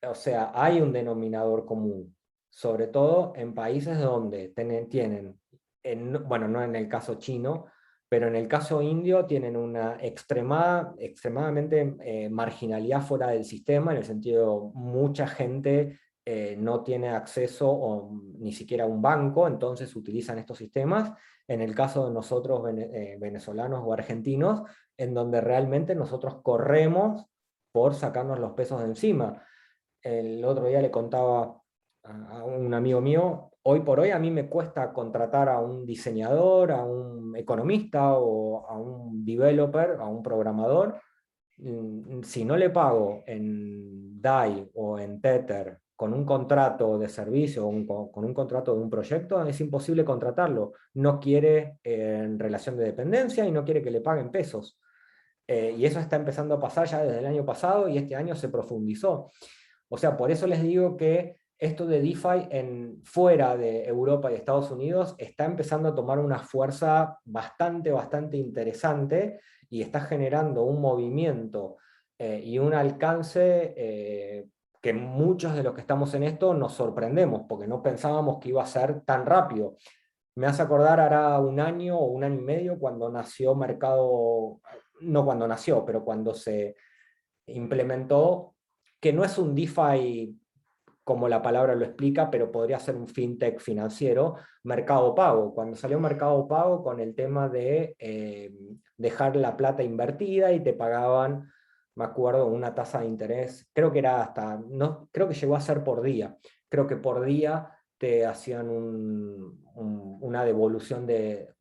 O sea, hay un denominador común, sobre todo en países donde tienen bueno, no en el caso chino, pero en el caso indio tienen una extremadamente marginalidad fuera del sistema, en el sentido mucha gente no tiene acceso o ni siquiera a un banco, entonces utilizan estos sistemas. En el caso de nosotros venezolanos o argentinos, en donde realmente nosotros corremos por sacarnos los pesos de encima. El otro día le contaba a un amigo mío, hoy por hoy a mí me cuesta contratar a un diseñador, a un economista o a un developer, a un programador. Si no le pago en DAI o en Tether con un contrato de servicio o con un contrato de un proyecto, es imposible contratarlo. No quiere en relación de dependencia y no quiere que le paguen pesos. Y eso está empezando a pasar ya desde el año pasado y este año se profundizó. O sea, por eso les digo que esto de DeFi fuera de Europa y Estados Unidos está empezando a tomar una fuerza bastante interesante y está generando un movimiento y un alcance que muchos de los que estamos en esto nos sorprendemos, porque no pensábamos que iba a ser tan rápido. Me hace acordar, hará un año o un año y medio, cuando nació Mercado, no cuando nació, pero cuando se implementó, que no es un DeFi como la palabra lo explica, pero podría ser un fintech financiero, Mercado Pago. Cuando salió Mercado Pago con el tema de dejar la plata invertida y te pagaban, me acuerdo, una tasa de interés, creo que era hasta, no, creo que llegó a ser por día, creo que por día te hacían una devolución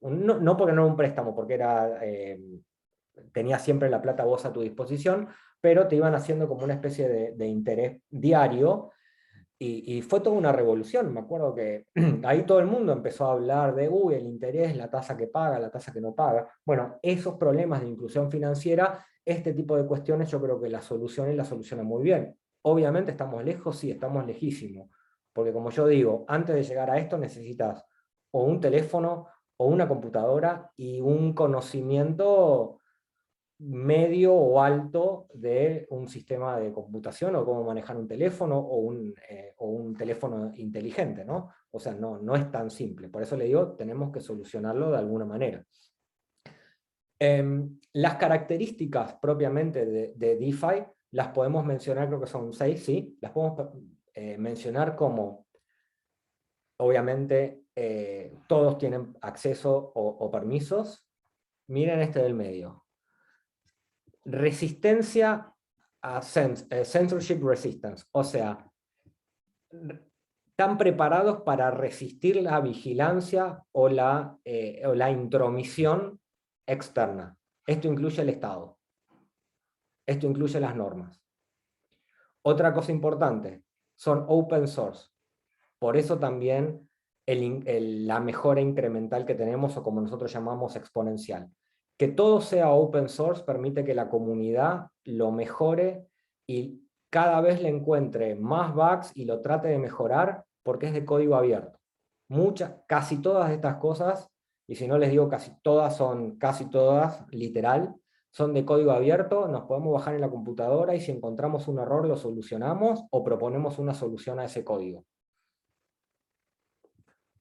no, no porque no era un préstamo, porque era, tenías siempre la plata vos a tu disposición, pero te iban haciendo como una especie de interés diario, y fue toda una revolución. Me acuerdo que ahí todo el mundo empezó a hablar de, uy, el interés, la tasa que paga, la tasa que no paga. Bueno, esos problemas de inclusión financiera, este tipo de cuestiones yo creo que la soluciona muy bien. Obviamente estamos lejos, sí, estamos lejísimos, porque como yo digo, antes de llegar a esto necesitas o un teléfono o una computadora y un conocimiento medio o alto de un sistema de computación o cómo manejar un teléfono o un teléfono inteligente, ¿no? O sea, no, no es tan simple. Por eso le digo, tenemos que solucionarlo de alguna manera. Las características propiamente de DeFi las podemos mencionar, creo que son 6, ¿sí? Las podemos mencionar como, obviamente, todos tienen acceso o permisos. Miren este del medio. Resistencia a censorship resistance, o sea, están preparados para resistir la vigilancia o la intromisión externa. Esto incluye el Estado. Esto incluye las normas. Otra cosa importante, son open source. Por eso también la mejora incremental que tenemos, o como nosotros llamamos exponencial. Que todo sea open source permite que la comunidad lo mejore y cada vez le encuentre más bugs y lo trate de mejorar, porque es de código abierto. Casi todas estas cosas, y si no les digo casi todas, son casi todas, literal, son de código abierto. Nos podemos bajar en la computadora y si encontramos un error lo solucionamos o proponemos una solución a ese código.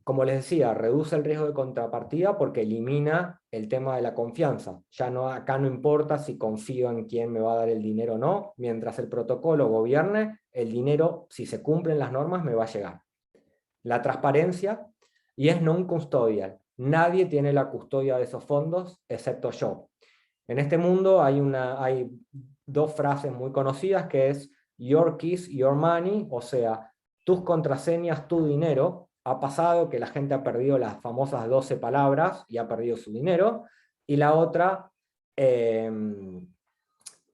Como les decía, reduce el riesgo de contrapartida porque elimina el tema de la confianza. Ya no, acá no importa si confío en quién me va a dar el dinero o no, mientras el protocolo gobierne, el dinero, si se cumplen las normas, me va a llegar. la transparencia y es non-custodial. Nadie tiene la custodia de esos fondos excepto yo. En este mundo hay dos frases muy conocidas que es your keys, your money, o sea, tus contraseñas, tu dinero. Ha pasado que la gente ha perdido las famosas 12 palabras y ha perdido su dinero. Y la otra,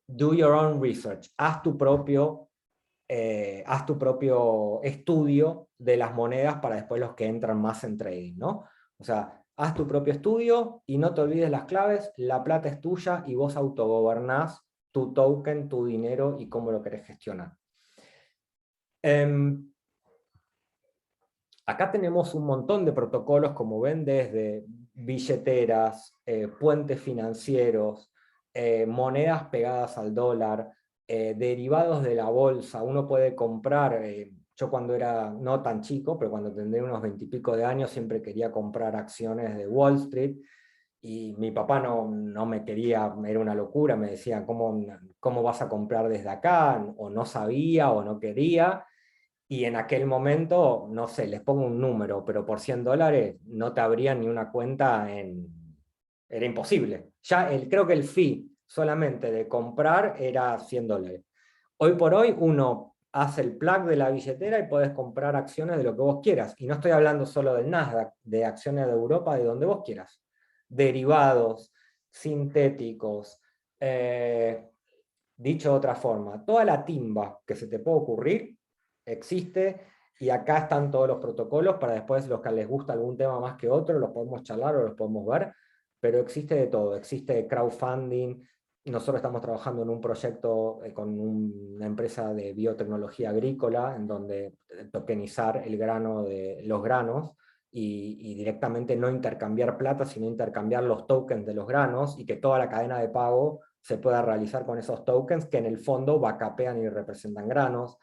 do your own research, haz tu propio estudio de las monedas para después los que entran más en trading, ¿no? O sea, haz tu propio estudio y no te olvides las claves, la plata es tuya y vos autogobernás tu token, tu dinero y cómo lo querés gestionar. Acá tenemos un montón de protocolos, como ven, desde billeteras, puentes financieros, monedas pegadas al dólar, derivados de la bolsa. Uno puede comprar, yo cuando era no tan chico, pero cuando tendría unos 20 y pico de años, siempre quería comprar acciones de Wall Street, y mi papá no me quería, era una locura, me decía, ¿cómo vas a comprar desde acá? O no sabía, o no quería. Y en aquel momento, no sé, les pongo un número, pero por $100 no te abrían ni una cuenta Era imposible. Ya creo que el fee solamente de comprar era $100. Hoy por hoy uno hace el plug de la billetera y puedes comprar acciones de lo que vos quieras. Y no estoy hablando solo del Nasdaq, de acciones de Europa, de donde vos quieras. Derivados, sintéticos, dicho de otra forma, toda la timba que se te puede ocurrir existe, y acá están todos los protocolos para después los que les gusta algún tema más que otro, los podemos charlar o los podemos ver, pero existe de todo, existe crowdfunding. Nosotros estamos trabajando en un proyecto con una empresa de biotecnología agrícola, en donde tokenizar los granos, y directamente no intercambiar plata, sino intercambiar los tokens de los granos, y que toda la cadena de pago se pueda realizar con esos tokens que en el fondo backupean y representan granos.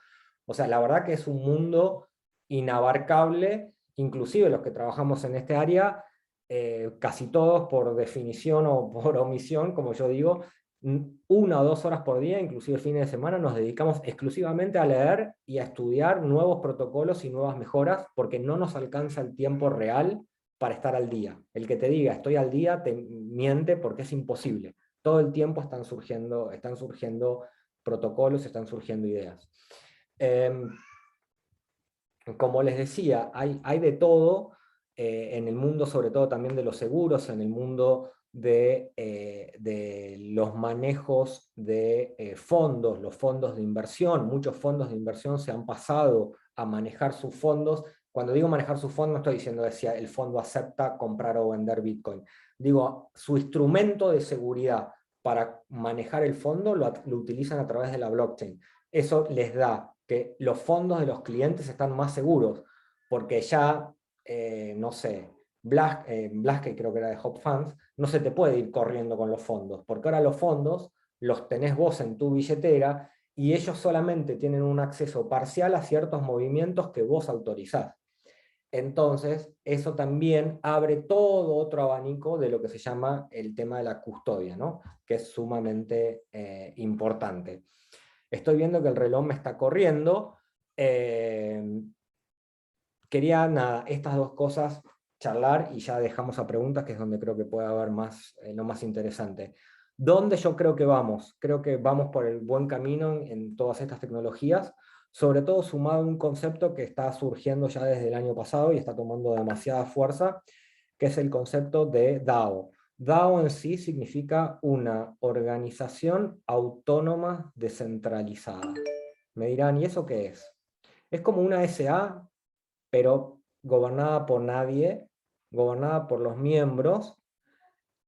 O sea, la verdad que es un mundo inabarcable, inclusive los que trabajamos en este área, casi todos por definición o por omisión, como yo digo, 1 o 2 horas por día, inclusive fines de semana, nos dedicamos exclusivamente a leer y a estudiar nuevos protocolos y nuevas mejoras, porque no nos alcanza el tiempo real para estar al día. El que te diga estoy al día te miente, porque es imposible. Todo el tiempo están surgiendo protocolos, están surgiendo ideas. Como les decía, hay de todo en el mundo, sobre todo también de los seguros, en el mundo de los manejos de fondos, los fondos de inversión. Muchos fondos de inversión se han pasado a manejar sus fondos. Cuando digo manejar sus fondos, no estoy diciendo si el fondo acepta comprar o vender Bitcoin. Digo, su instrumento de seguridad para manejar el fondo lo utilizan a través de la blockchain. Eso les da que los fondos de los clientes están más seguros, porque ya, no sé, Blaskey creo que era de Hop Funds, no se te puede ir corriendo con los fondos, porque ahora los fondos los tenés vos en tu billetera, y ellos solamente tienen un acceso parcial a ciertos movimientos que vos autorizás. Entonces, eso también abre todo otro abanico de lo que se llama el tema de la custodia, ¿no? Que es sumamente importante. Estoy viendo que el reloj me está corriendo. Quería, nada, estas dos cosas charlar, y ya dejamos a preguntas, que es donde creo que puede haber lo más interesante. ¿Dónde yo creo que vamos? Creo que vamos por el buen camino en todas estas tecnologías, sobre todo sumado a un concepto que está surgiendo ya desde el año pasado y está tomando demasiada fuerza, que es el concepto de DAO. DAO en sí significa una organización autónoma descentralizada. Me dirán, ¿y eso qué es? Es como una SA, pero gobernada por nadie, gobernada por los miembros,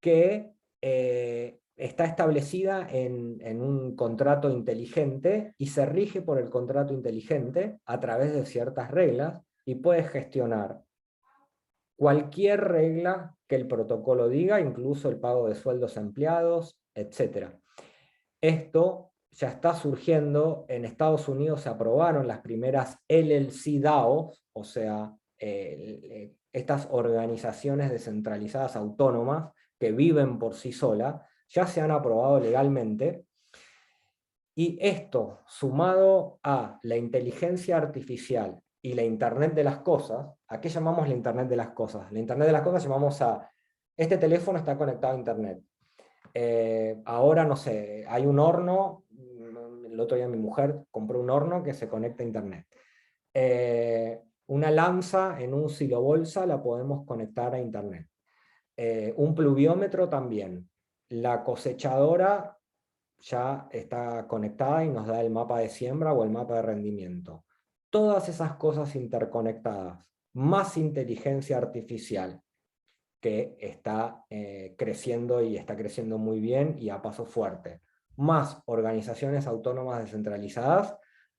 que está establecida en un contrato inteligente y se rige por el contrato inteligente a través de ciertas reglas, y puede gestionar cualquier regla que el protocolo diga, incluso el pago de sueldos a empleados, etc. Esto ya está surgiendo. En Estados Unidos se aprobaron las primeras LLC DAOs, o sea, estas organizaciones descentralizadas autónomas que viven por sí solas, ya se han aprobado legalmente. Y esto, sumado a la inteligencia artificial y la Internet de las cosas, ¿a qué llamamos la Internet de las cosas? La Internet de las cosas llamamos a, este teléfono está conectado a Internet. Ahora, no sé, hay un horno, el otro día mi mujer compró un horno que se conecta a Internet. Una lanza en un silobolsa la podemos conectar a Internet. Un pluviómetro también. La cosechadora ya está conectada y nos da el mapa de siembra o el mapa de rendimiento. Todas esas cosas interconectadas, más inteligencia artificial, que está creciendo y está creciendo muy bien y a paso fuerte, más organizaciones autónomas descentralizadas,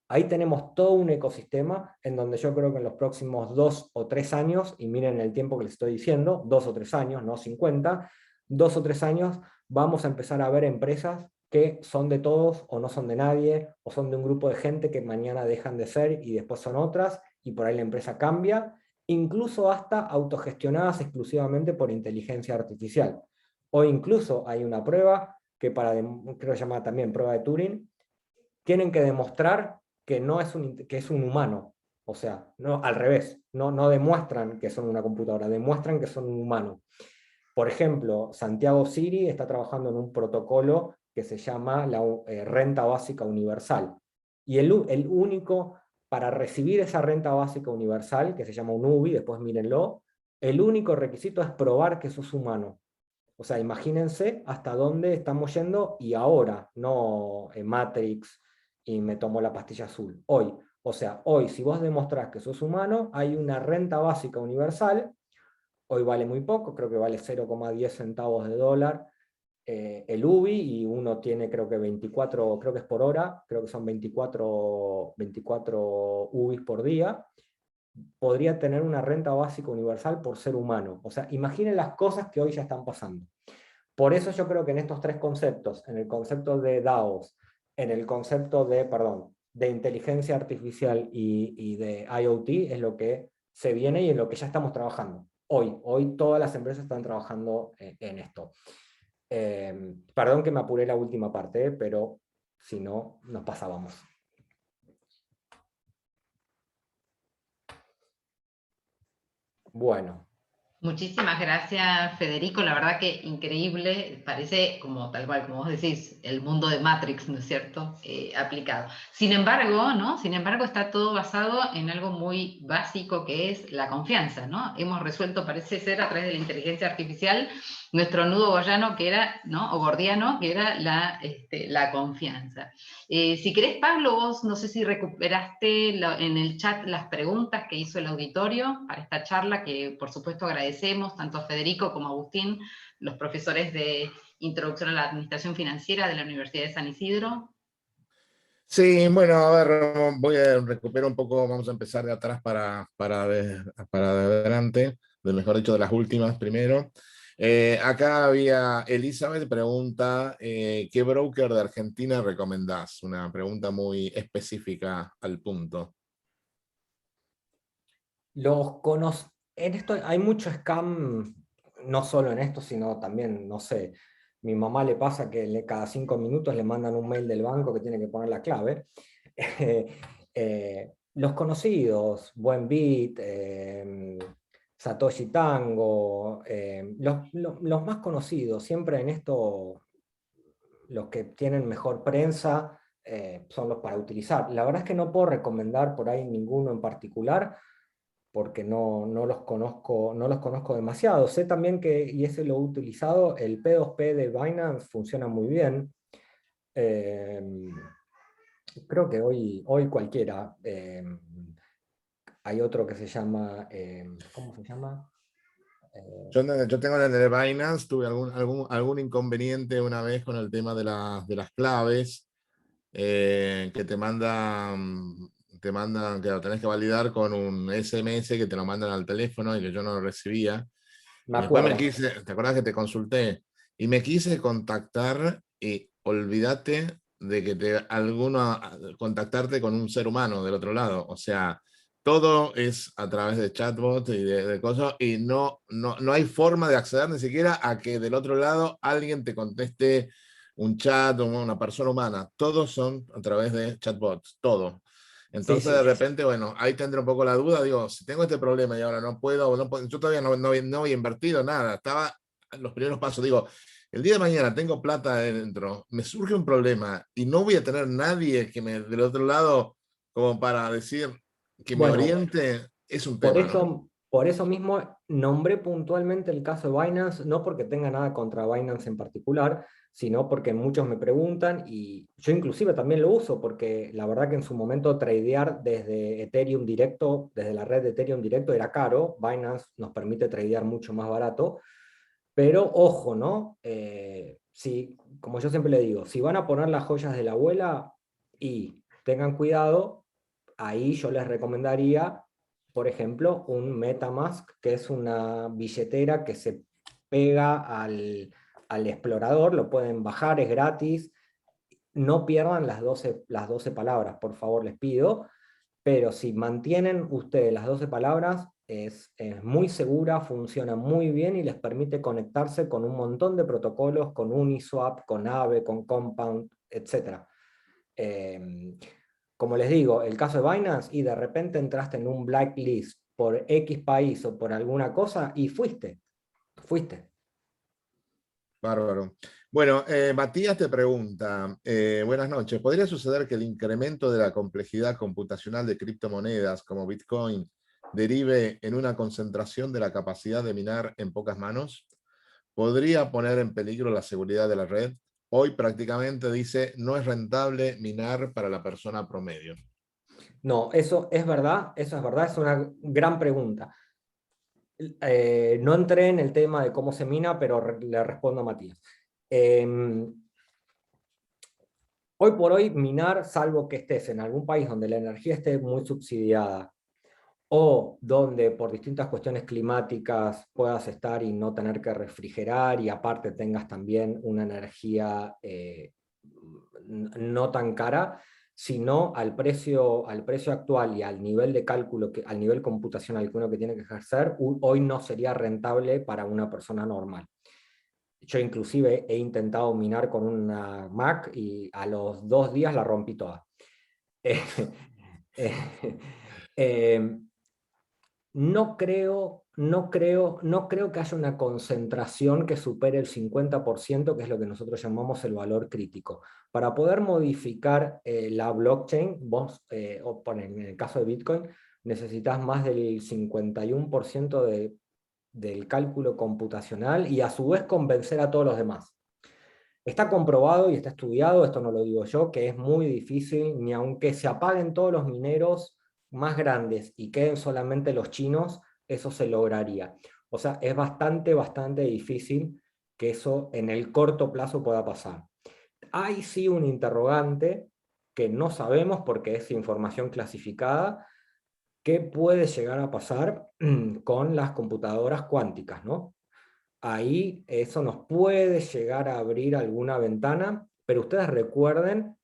ahí tenemos todo un ecosistema en donde yo creo que en los próximos 2 o 3 años, y miren el tiempo que les estoy diciendo, 2 o 3 años, no 50, 2 o 3 años, vamos a empezar a ver empresas que son de todos o no son de nadie, o son de un grupo de gente que mañana dejan de ser y después son otras, y por ahí la empresa cambia, incluso hasta autogestionadas exclusivamente por inteligencia artificial. O incluso hay una prueba que creo que se llama también prueba de Turing, tienen que demostrar que, no es que es un humano. O sea, no, al revés, no demuestran que son una computadora, demuestran que son un humano. Por ejemplo, Santiago Siri está trabajando en un protocolo que se llama la renta básica universal. Y el único, para recibir esa renta básica universal, que se llama un UBI, después mírenlo, el único requisito es probar que sos humano. O sea, imagínense hasta dónde estamos yendo y ahora, no en Matrix y me tomo la pastilla azul. Hoy, o sea, hoy si vos demostrás que sos humano, hay una renta básica universal. Hoy vale muy poco, creo que vale 0,10 centavos de dólar el UBI, y uno tiene creo que 24, creo que es por hora, creo que son 24 UBIs por día. Podría tener una renta básica universal por ser humano. O sea, imaginen las cosas que hoy ya están pasando. Por eso yo creo que en estos tres conceptos, en el concepto de DAOs, en el concepto de, perdón, de inteligencia artificial y de IoT, es lo que se viene y en lo que ya estamos trabajando. Hoy todas las empresas están trabajando en esto. Perdón que me apuré la última parte, pero si no, nos pasábamos. Bueno. Muchísimas gracias, Federico. La verdad que increíble. Parece como tal cual, como vos decís, el mundo de Matrix, ¿no es cierto? Aplicado. Sin embargo, ¿no? Sin embargo, está todo basado en algo muy básico que es la confianza, ¿no? Hemos resuelto, parece ser, a través de la inteligencia artificial, nuestro nudo gordiano, que era, ¿no? O gordiano, que era la confianza. Si querés, Pablo, vos no sé si recuperaste en el chat las preguntas que hizo el auditorio para esta charla, que por supuesto agradecemos tanto a Federico como a Agustín, los profesores de Introducción a la Administración Financiera de la Universidad de San Isidro. Sí, bueno, a ver, voy a recuperar un poco, vamos a empezar de atrás para adelante, mejor dicho, de las últimas primero. Acá había Elizabeth pregunta, ¿qué broker de Argentina recomendás? Una pregunta muy específica al punto. En esto hay mucho scam, no solo en esto, sino también, no sé, mi mamá le pasa que cada 5 minutos le mandan un mail del banco que tiene que poner la clave. Los conocidos, Buenbit, Satoshi Tango, los más conocidos, siempre en esto los que tienen mejor prensa son los para utilizar. La verdad es que no puedo recomendar por ahí ninguno en particular, porque no los conozco demasiado. Sé también que, y ese lo he utilizado, el P2P de Binance funciona muy bien. Eh, Creo que hoy cualquiera. Hay otro que se llama, ¿cómo se llama? Yo tengo en el de Binance, tuve algún inconveniente una vez con el tema de las claves, que te mandan que lo tenés que validar con un SMS que te lo mandan al teléfono y que yo no lo recibía. Me Y después acuerdo. ¿te acuerdas que te consulté? Y me quise contactar y olvídate de que contactarte con un ser humano del otro lado. O sea, todo es a través de chatbot y de cosas, y no hay forma de acceder ni siquiera a que del otro lado alguien te conteste un chat o una persona humana. Todos son a través de chatbots, todo. Entonces sí. de repente, bueno, ahí tendré un poco la duda, digo, si tengo este problema y ahora no puedo, yo todavía no había invertido nada, estaba en los primeros pasos, digo, el día de mañana tengo plata adentro, me surge un problema y no voy a tener nadie que me, del otro lado, como para decir que me Bueno, oriente, es un tema, ¿no? por eso mismo nombré puntualmente el caso de Binance, no porque tenga nada contra Binance en particular, sino porque muchos me preguntan y yo inclusive también lo uso porque la verdad que en su momento tradear desde Ethereum directo, desde la red de Ethereum directo era caro, Binance nos permite tradear mucho más barato, pero ojo, ¿no? Si, como yo siempre le digo, si van a poner las joyas de la abuela y tengan cuidado, ahí yo les recomendaría, por ejemplo, un MetaMask, que es una billetera que se pega al explorador, lo pueden bajar, es gratis. No pierdan las 12 palabras, por favor, les pido. Pero si mantienen ustedes las 12 palabras, es muy segura, funciona muy bien y les permite conectarse con un montón de protocolos, con Uniswap, con Aave, con Compound, etc. Como les digo, el caso de Binance y de repente entraste en un blacklist por X país o por alguna cosa y fuiste. Bárbaro. Bueno, Matías te pregunta, buenas noches, ¿podría suceder que el incremento de la complejidad computacional de criptomonedas como Bitcoin derive en una concentración de la capacidad de minar en pocas manos? ¿Podría poner en peligro la seguridad de la red? Hoy prácticamente dice, no es rentable minar para la persona promedio. No, eso es verdad, es una gran pregunta. No entré en el tema de cómo se mina, pero le respondo a Matías. Hoy por hoy, minar, salvo que estés en algún país donde la energía esté muy subsidiada, o donde por distintas cuestiones climáticas puedas estar y no tener que refrigerar, y aparte tengas también una energía no tan cara, sino al precio actual y al nivel de cálculo, al nivel computacional que uno que tiene que ejercer, hoy no sería rentable para una persona normal. Yo inclusive he intentado minar con una Mac y a los 2 días la rompí toda. Eh, eh, no creo que haya una concentración que supere el 50%, que es lo que nosotros llamamos el valor crítico. Para poder modificar la blockchain, vos, en el caso de Bitcoin, necesitas más del 51% del cálculo computacional y a su vez convencer a todos los demás. Está comprobado y está estudiado, esto no lo digo yo, que es muy difícil, ni aunque se apaguen todos los mineros más grandes y queden solamente los chinos, eso se lograría. O sea, es bastante difícil que eso en el corto plazo pueda pasar. Hay sí un interrogante que no sabemos porque es información clasificada, qué puede llegar a pasar con las computadoras cuánticas, ¿no? Ahí eso nos puede llegar a abrir alguna ventana, pero ustedes recuerden,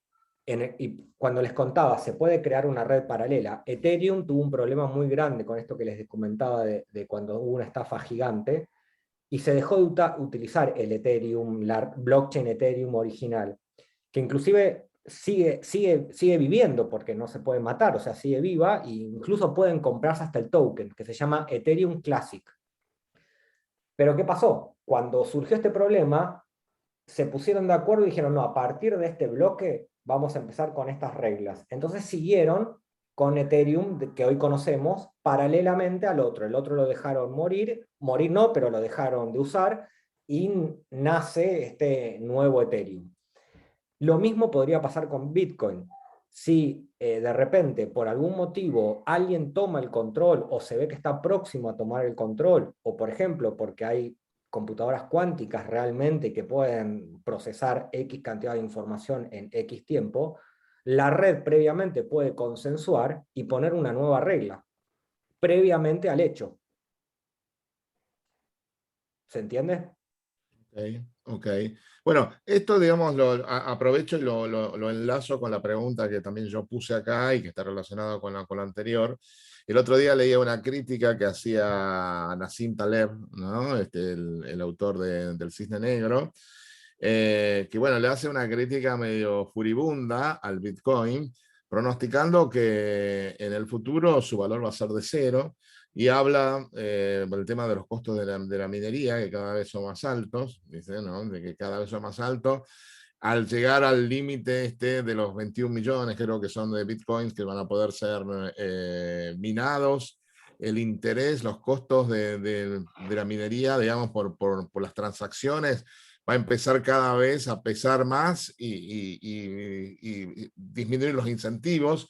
y cuando les contaba, se puede crear una red paralela. Ethereum tuvo un problema muy grande con esto que les comentaba de cuando hubo una estafa gigante, y se dejó de utilizar el Ethereum, la blockchain Ethereum original, que inclusive sigue viviendo porque no se puede matar, o sea, sigue viva, e incluso pueden comprarse hasta el token, que se llama Ethereum Classic. Pero ¿qué pasó? Cuando surgió este problema, se pusieron de acuerdo y dijeron, no, a partir de este bloque vamos a empezar con estas reglas. Entonces siguieron con Ethereum, que hoy conocemos, paralelamente al otro. El otro lo dejaron morir no, pero lo dejaron de usar, y nace este nuevo Ethereum. Lo mismo podría pasar con Bitcoin. Si de repente, por algún motivo, alguien toma el control o se ve que está próximo a tomar el control, o por ejemplo, porque hay computadoras cuánticas realmente que pueden procesar X cantidad de información en X tiempo, la red previamente puede consensuar y poner una nueva regla, previamente al hecho. ¿Se entiende? Okay, ok. Bueno, esto, digamos, aprovecho y lo enlazo con la pregunta que también yo puse acá y que está relacionada con la anterior. El otro día leía una crítica que hacía Nassim Taleb, ¿no? El autor del Cisne Negro, que bueno, le hace una crítica medio furibunda al Bitcoin, pronosticando que en el futuro su valor va a ser de cero, y habla del tema de los costos de la minería, que cada vez son más altos, dice, ¿no? De que cada vez son más altos, al llegar al límite de los 21 millones, creo que son de bitcoins que van a poder ser minados, el interés, los costos de la minería, digamos, por las transacciones, va a empezar cada vez a pesar más y disminuir los incentivos.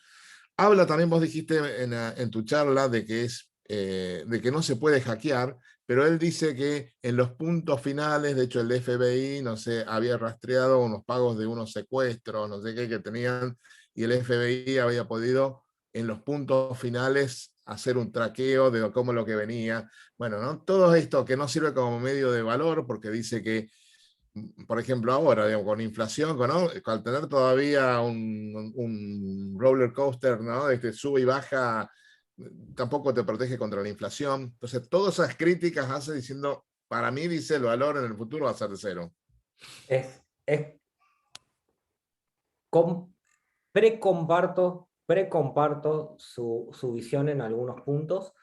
Habla también, vos dijiste en tu charla, de que no se puede hackear, pero él dice que en los puntos finales, de hecho el FBI, no sé, había rastreado unos pagos de unos secuestros, no sé qué, que tenían, y el FBI había podido en los puntos finales hacer un traqueo de cómo lo que venía. Bueno, ¿no? Todo esto que no sirve como medio de valor, porque dice que, por ejemplo, ahora, digamos, con inflación, ¿no? Al tener todavía un roller coaster, ¿no? Sube y baja, tampoco te protege contra la inflación. Entonces, todas esas críticas hace diciendo, para mí, dice, el valor en el futuro va a ser de cero. Precomparto su visión en algunos puntos,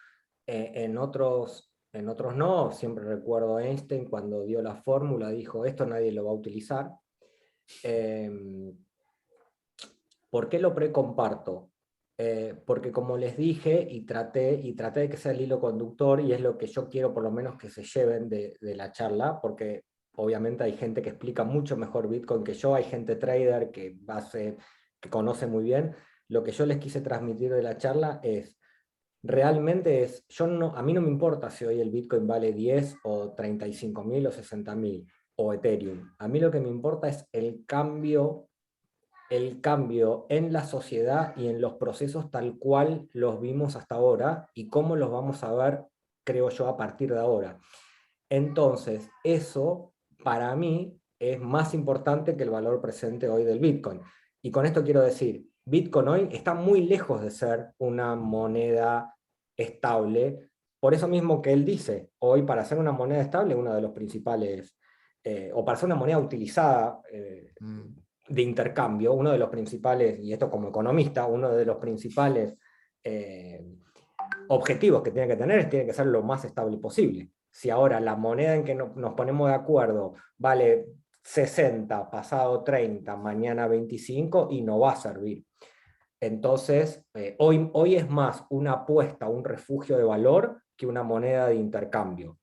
en otros no. Siempre recuerdo a Einstein cuando dio la fórmula, dijo, esto nadie lo va a utilizar. ¿Por qué lo precomparto? Porque como les dije, y traté de que sea el hilo conductor, y es lo que yo quiero por lo menos que se lleven de la charla, porque obviamente hay gente que explica mucho mejor Bitcoin que yo, hay gente trader que conoce muy bien. Lo que yo les quise transmitir de la charla es, realmente es, a mí no me importa si hoy el Bitcoin vale 10 o 35.000 o 60.000 o Ethereum. A mí lo que me importa es el cambio en la sociedad y en los procesos tal cual los vimos hasta ahora y cómo los vamos a ver, creo yo, a partir de ahora. Entonces, eso para mí es más importante que el valor presente hoy del Bitcoin. Y con esto quiero decir, Bitcoin hoy está muy lejos de ser una moneda estable. Por eso mismo que él dice, hoy para ser una moneda estable, uno de los principales, o para ser una moneda utilizada de intercambio, uno de los principales, y esto como economista, uno de los principales objetivos que tiene que ser lo más estable posible. Si ahora la moneda en que nos ponemos de acuerdo vale 60, pasado 30, mañana 25, y no va a servir. Entonces, hoy es más una apuesta, un refugio de valor, que una moneda de intercambio.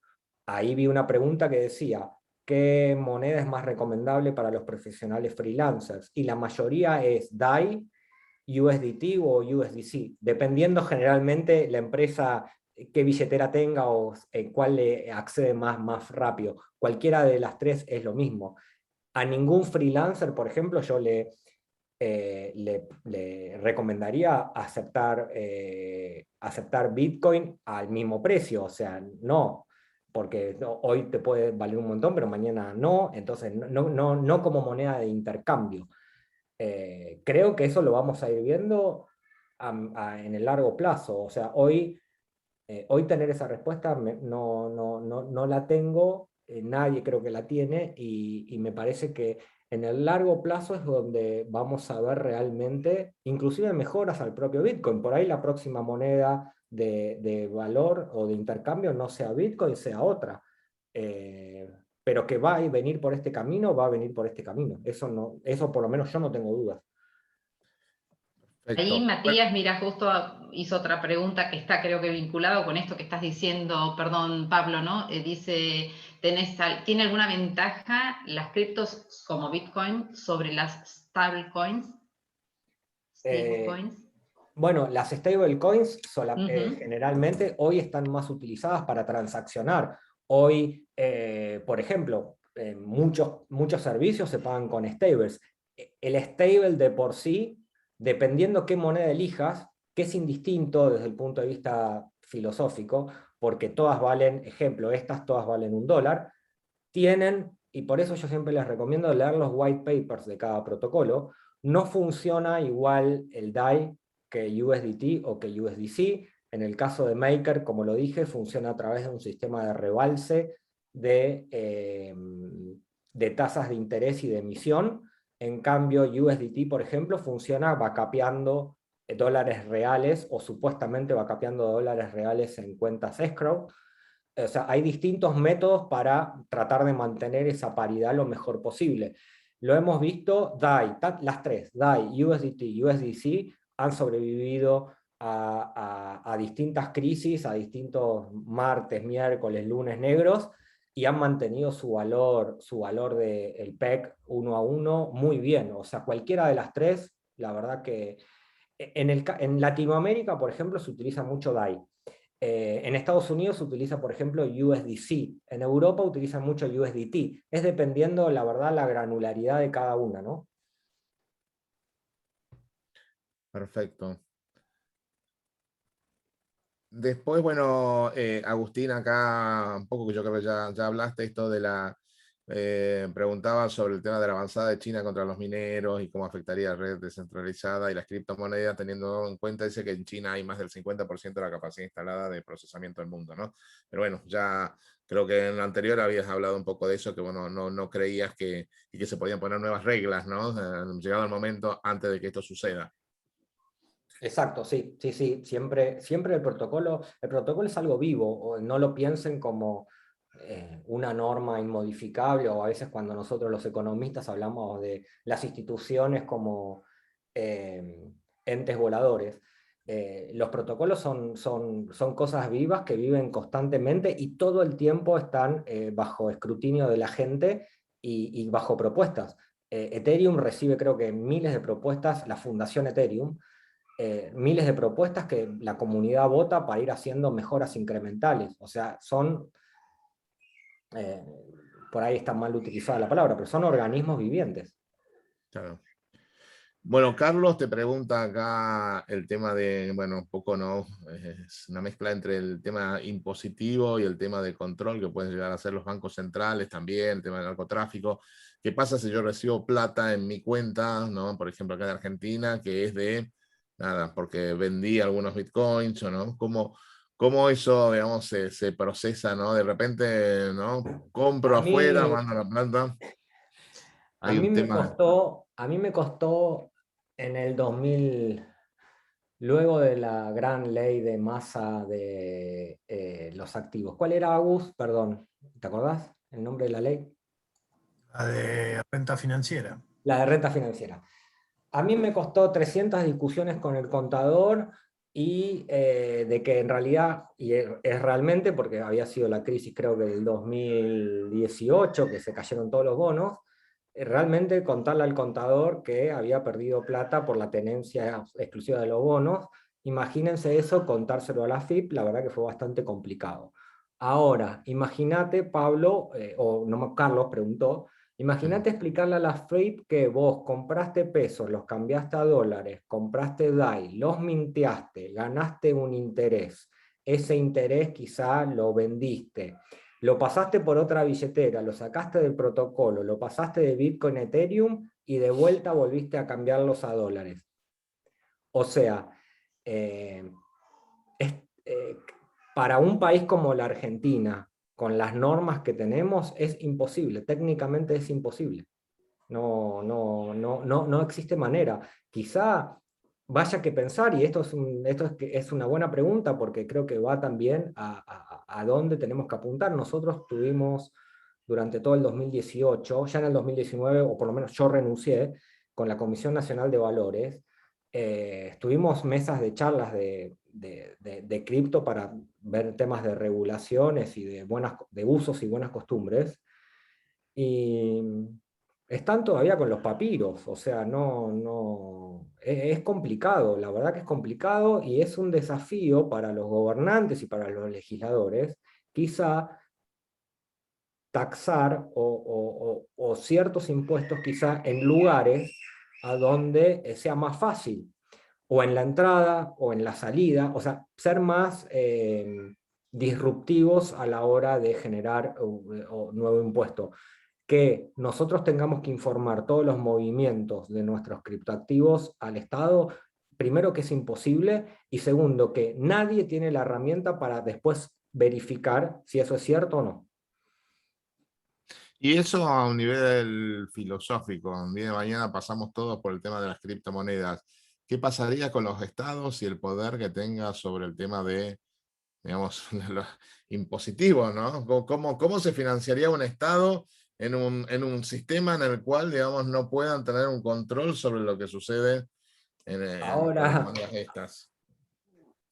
Ahí vi una pregunta que decía, ¿qué moneda es más recomendable para los profesionales freelancers? Y la mayoría es DAI, USDT o USDC, dependiendo generalmente la empresa qué billetera tenga o cuál le accede más rápido. Cualquiera de las tres es lo mismo. A ningún freelancer, por ejemplo, yo le recomendaría aceptar Bitcoin al mismo precio, o sea, no, porque hoy te puede valer un montón, pero mañana no, entonces no como moneda de intercambio. Creo que eso lo vamos a ir viendo en el largo plazo. O sea, hoy tener esa respuesta no la tengo, nadie creo que la tiene, y me parece que en el largo plazo es donde vamos a ver realmente, inclusive mejoras al propio Bitcoin. Por ahí la próxima moneda de valor o de intercambio no sea Bitcoin, sea otra. Pero que va a venir por este camino, va a venir por este camino. Eso por lo menos yo no tengo dudas. Ahí Perfecto. Matías, mira, justo hizo otra pregunta que está creo que vinculado con esto que estás diciendo, perdón Pablo, ¿no? Dice, ¿tiene alguna ventaja las criptos como Bitcoin sobre las stablecoins? Bueno, las stablecoins generalmente hoy están más utilizadas para transaccionar. Hoy, por ejemplo, muchos servicios se pagan con stables. El stable de por sí, dependiendo qué moneda elijas, que es indistinto desde el punto de vista filosófico, porque todas valen, ejemplo, estas todas valen $1, tienen, y por eso yo siempre les recomiendo leer los white papers de cada protocolo. No funciona igual el DAI que USDT o que USDC. En el caso de Maker, como lo dije, funciona a través de un sistema de rebalse de tasas de interés y de emisión. En cambio, USDT, por ejemplo, funciona backupeando dólares reales, o supuestamente backupeando dólares reales en cuentas escrow. O sea, hay distintos métodos para tratar de mantener esa paridad lo mejor posible. Lo hemos visto, DAI, las tres, DAI, USDT, USDC, han sobrevivido a distintas crisis, a distintos martes, miércoles, lunes negros, y han mantenido su valor del PEC 1 a 1 muy bien. O sea, cualquiera de las tres, la verdad que en Latinoamérica, por ejemplo, se utiliza mucho DAI. En Estados Unidos se utiliza, por ejemplo, USDC. En Europa utilizan mucho USDT. Es dependiendo, la verdad, la granularidad de cada una, ¿no? Perfecto. Después, bueno, Agustín, acá un poco que yo creo que ya hablaste esto de la... preguntaba sobre el tema de la avanzada de China contra los mineros y cómo afectaría la red descentralizada y las criptomonedas, teniendo en cuenta, dice que en China hay más del 50% de la capacidad instalada de procesamiento del mundo, ¿no? Pero bueno, ya creo que en lo anterior habías hablado un poco de eso, que bueno, no creías que se podían poner nuevas reglas, ¿no? Llegado el momento antes de que esto suceda. Exacto, sí, siempre el protocolo es algo vivo, no lo piensen como una norma inmodificable, o a veces cuando nosotros los economistas hablamos de las instituciones como entes voladores. Los protocolos son cosas vivas que viven constantemente y todo el tiempo están bajo escrutinio de la gente y bajo propuestas. Ethereum recibe, creo que, miles de propuestas, la fundación Ethereum, miles de propuestas que la comunidad vota para ir haciendo mejoras incrementales. O sea, por ahí está mal utilizada la palabra, pero son organismos vivientes. Claro. Bueno, Carlos te pregunta acá el tema de, bueno, un poco, ¿no? Es una mezcla entre el tema impositivo y el tema de control que pueden llegar a ser los bancos centrales también, el tema del narcotráfico. ¿Qué pasa si yo recibo plata en mi cuenta, ¿no? Por ejemplo, acá en Argentina, que es de, nada, porque vendí algunos bitcoins, ¿o no? ¿Cómo eso, digamos, se procesa, ¿no? De repente, ¿no? Compro A afuera, mí, mando la plata. a Hay mí un me tema... costó, en el 2000, luego de la gran ley de masa de los activos. ¿Cuál era, Agus? Perdón, ¿te acordás el nombre de la ley? La de renta financiera. La de renta financiera. A mí me costó 300 discusiones con el contador y de que en realidad, y es realmente porque había sido la crisis creo que del 2018, que se cayeron todos los bonos, realmente contarle al contador que había perdido plata por la tenencia exclusiva de los bonos. Imagínense eso, contárselo a la FIP, la verdad que fue bastante complicado. Ahora, imagínate, Pablo, o no, Carlos preguntó, imagínate explicarle a la FIP que vos compraste pesos, los cambiaste a dólares, compraste DAI, los minteaste, ganaste un interés. Ese interés quizá lo vendiste, lo pasaste por otra billetera, lo sacaste del protocolo, lo pasaste de Bitcoin a Ethereum y de vuelta volviste a cambiarlos a dólares. O sea, eh, es, eh, para un país como la Argentina, con las normas que tenemos, es imposible, técnicamente es imposible. No existe manera. Quizá vaya que pensar, y esto es una buena pregunta porque creo que va también a dónde tenemos que apuntar. Nosotros tuvimos durante todo el 2018, ya en el 2019, o por lo menos yo renuncié, con la Comisión Nacional de Valores, tuvimos mesas de charlas de cripto para ver temas de regulaciones y de usos y buenas costumbres. Y están todavía con los papiros, o sea, es complicado, la verdad que es complicado y es un desafío para los gobernantes y para los legisladores, quizá taxar o ciertos impuestos quizá en lugares a donde sea más fácil, o en la entrada o en la salida, o sea, ser más disruptivos a la hora de generar un nuevo impuesto. Que nosotros tengamos que informar todos los movimientos de nuestros criptoactivos al Estado, primero que es imposible, y segundo que nadie tiene la herramienta para después verificar si eso es cierto o no. Y eso a un nivel filosófico, un día de mañana pasamos todos por el tema de las criptomonedas. ¿Qué pasaría con los estados y el poder que tenga sobre el tema de, digamos, los impositivos, ¿no? ¿Cómo se financiaría un estado en un sistema en el cual, digamos, no puedan tener un control sobre lo que sucede con las Ahora, monedas estas?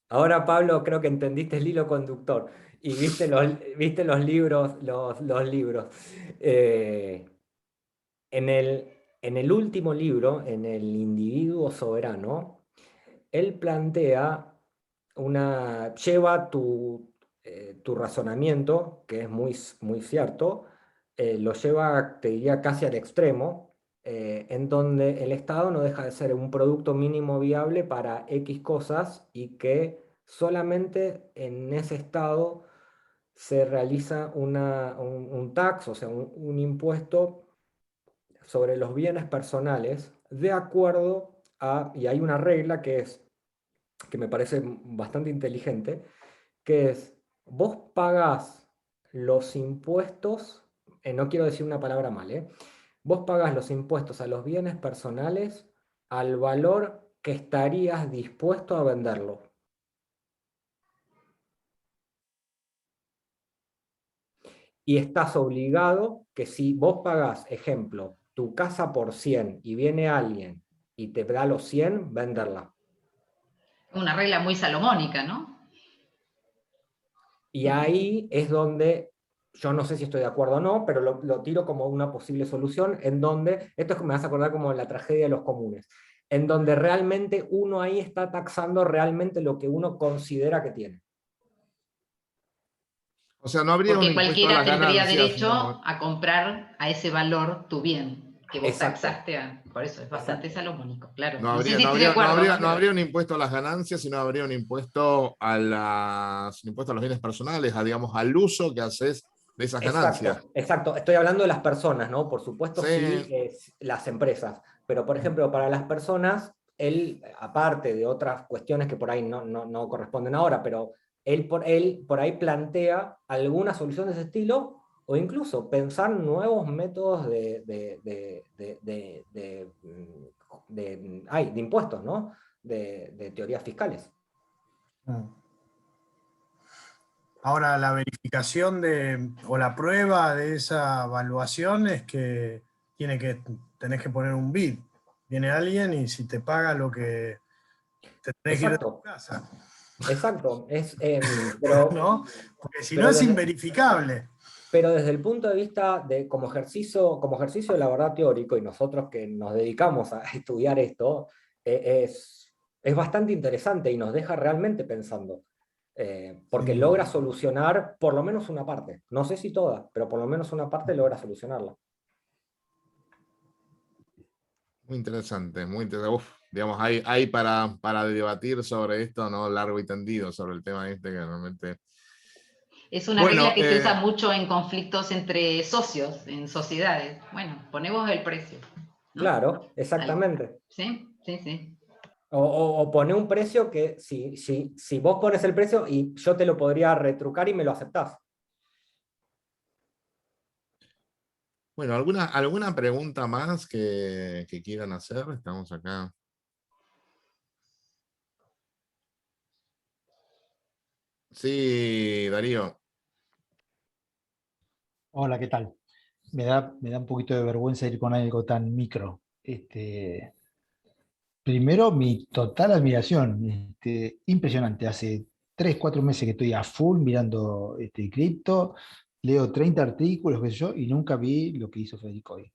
ahora, Pablo, creo que entendiste el hilo conductor y viste los libros, los libros. Eh, en el último libro, en El individuo soberano, él plantea lleva tu razonamiento, que es muy cierto, lo lleva, te diría, casi al extremo, en donde el Estado no deja de ser un producto mínimo viable para X cosas y que solamente en ese estado se realiza un tax, o sea, un impuesto sobre los bienes personales, de acuerdo a, y hay una regla que me parece bastante inteligente, que es, vos pagás los impuestos, no quiero decir una palabra mal, vos pagás los impuestos a los bienes personales al valor que estarías dispuesto a venderlo. Y estás obligado que si vos pagás, ejemplo, tu casa por 100 y viene alguien y te da los 100, venderla. Una regla muy salomónica, ¿no? Y ahí es donde, yo no sé si estoy de acuerdo o no, pero lo tiro como una posible solución, en donde, esto es que me vas a acordar como la tragedia de los comunes, en donde realmente uno ahí está taxando realmente lo que uno considera que tiene. O sea, no habría un Porque impuesto a cualquiera las tendría ganancias, derecho digamos. a comprar a ese valor tu bien, que vos Exacto, taxaste a... Por eso es bastante exacto. salomónico, claro. No No sé habría, si no estoy de habría, no acuerdo, habría, ¿no? no Pero habría un impuesto a las ganancias, sino habría un impuesto un impuesto a los bienes personales, digamos, al uso que haces de esas ganancias. Exacto, exacto. Estoy hablando de las personas, ¿no? Por supuesto, Sí, sí, las empresas. Pero, por ejemplo, para las personas, él, aparte de otras cuestiones que por ahí no corresponden ahora, pero él por ahí plantea alguna solución de ese estilo o incluso pensar nuevos métodos de impuestos, ¿no? De teorías fiscales. Ahora, la verificación o la prueba de esa evaluación es que tenés que poner un bid. Viene alguien y si te paga lo que te tenés que ir de tu Exacto, casa, exacto. ¿no? Porque si no Pero es desde, inverificable. Pero desde el punto de vista de como ejercicio de la verdad teórico, y nosotros que nos dedicamos a estudiar esto, es bastante interesante y nos deja realmente pensando, porque Sin duda. logra solucionar por lo menos una parte. No sé si toda, pero por lo menos una parte logra solucionarla. muy interesante, muy interesante. Uf, digamos, hay para debatir sobre esto, ¿no? Largo y tendido sobre el tema este que realmente. es una regla Bueno, que se usa mucho en conflictos entre socios, en sociedades. Bueno, ponemos el precio, ¿no? Claro, exactamente. Sí, sí, sí. O poner un precio que si vos pones el precio y yo te lo podría retrucar y me lo aceptás. bueno, ¿alguna pregunta más que quieran hacer? Estamos acá. Sí, Darío. Hola, ¿qué tal? Me da un poquito de vergüenza ir con algo tan micro. Primero, mi total admiración. Impresionante. Hace 3, 4 meses que estoy a full mirando cripto, leo 30 artículos, qué sé yo, y nunca vi lo que hizo Federico hoy.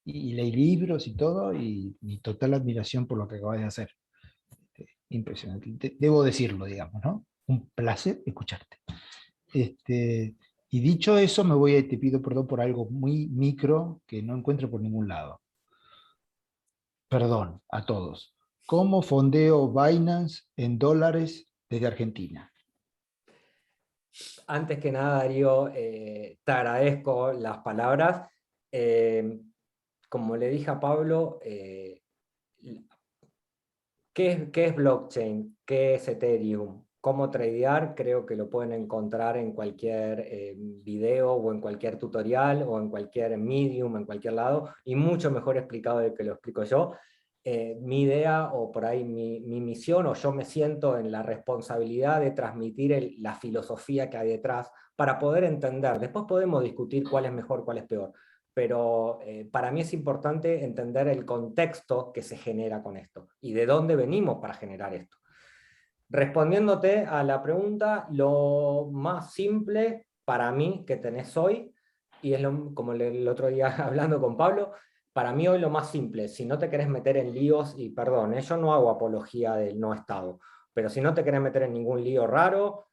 Y leí libros y todo, y mi total admiración por lo que acabas de hacer. Impresionante. Debo decirlo, digamos, ¿no? Un placer escucharte. Y dicho eso, te pido perdón por algo muy micro que no encuentro por ningún lado. Perdón a todos. ¿Cómo fondeo Binance en dólares desde Argentina? Antes que nada, Darío, te agradezco las palabras. Eh, Como le dije a Pablo, ¿qué es blockchain? ¿Qué es Ethereum? cómo tradear, creo que lo pueden encontrar en cualquier video o en cualquier tutorial o en cualquier Medium, en cualquier lado, y mucho mejor explicado de que lo explico yo. Mi idea o por ahí mi misión, o yo me siento en la responsabilidad de transmitir la filosofía que hay detrás para poder entender. Después podemos discutir cuál es mejor, cuál es peor, pero para mí es importante entender el contexto que se genera con esto y de dónde venimos para generar esto. Respondiéndote a la pregunta, lo más simple para mí que tenés hoy, y es como el otro día hablando con Pablo, para mí hoy lo más simple, si no te querés meter en líos, y perdón, yo no hago apología del no Estado, pero si no te querés meter en ningún lío raro,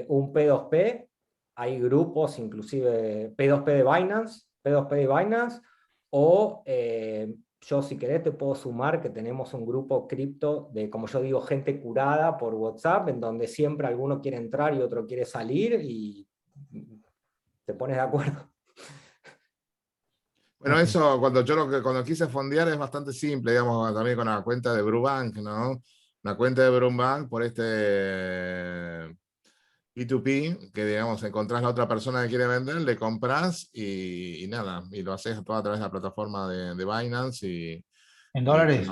un P2P, hay grupos, inclusive P2P de Binance, o yo si querés te puedo sumar que tenemos un grupo cripto de, como yo digo, gente curada por WhatsApp, en donde siempre alguno quiere entrar y otro quiere salir, y te pones de acuerdo. Bueno, eso cuando quise fondear es bastante simple, digamos, también con la cuenta de Brubank, ¿no? Una cuenta de Brubank por este P2P, que digamos, encontrás la otra persona que quiere vender, le compras y nada, y lo haces todo a través de la plataforma de Binance ¿En y dólares?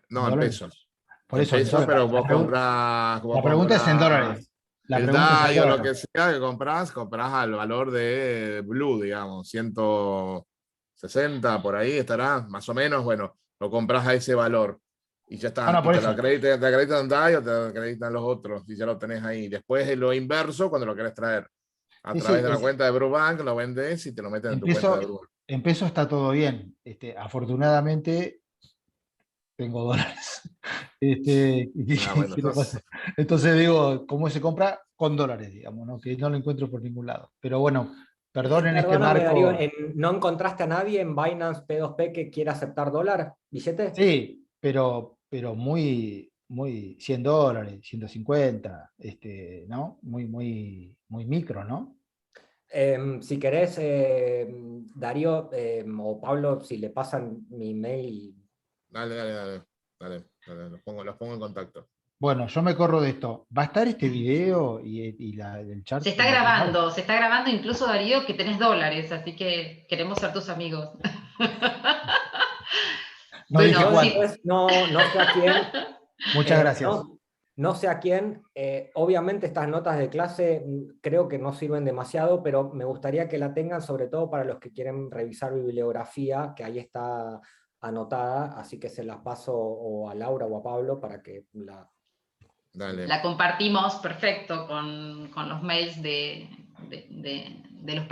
no, en ¿Dólares? pesos. Por En eso, pesos, pero la vos compras, la pregunta es en dólares. La el pregunta es en DAI o lo que dólares. sea que compras al valor de Blue, digamos, 160 por ahí estará, más o menos, bueno, lo compras a ese valor y ya No, está. no, Y por te lo eso. acreditan DAI o te acreditan los otros y ya lo tenés ahí. Después es lo inverso cuando lo querés traer a Sí, través sí, de la cuenta de Brubank, lo vendes y te lo meten en tu cuenta de Brubank. en peso está todo bien. Afortunadamente tengo dólares. Ah, bueno, ¿Qué le pasa? Entonces digo, ¿cómo se compra? Con dólares, digamos, ¿no? Que no lo encuentro por ningún lado. Pero bueno, perdonen este Perdóname, Darío, marco. ¿no encontraste a nadie en Binance P2P que quiera aceptar dólar, billete? Sí, pero muy, muy, $100, 150, ¿no? Muy micro, ¿no? Si querés, Darío o Pablo, si le pasan mi mail. Dale, los pongo en contacto. Bueno, yo me corro de esto. ¿Va a estar este video y el chat en el canal? Se está grabando incluso, Darío, que tenés dólares, así que queremos ser tus amigos. No dije Bueno, Yo sí. cuánto. después no sé a quién, Muchas gracias. no sé a quién, obviamente estas notas de clase creo que no sirven demasiado, pero me gustaría que la tengan sobre todo para los que quieren revisar bibliografía, que ahí está anotada, así que se las paso o a Laura o a Pablo para que Dale. La compartimos perfecto con los mails de los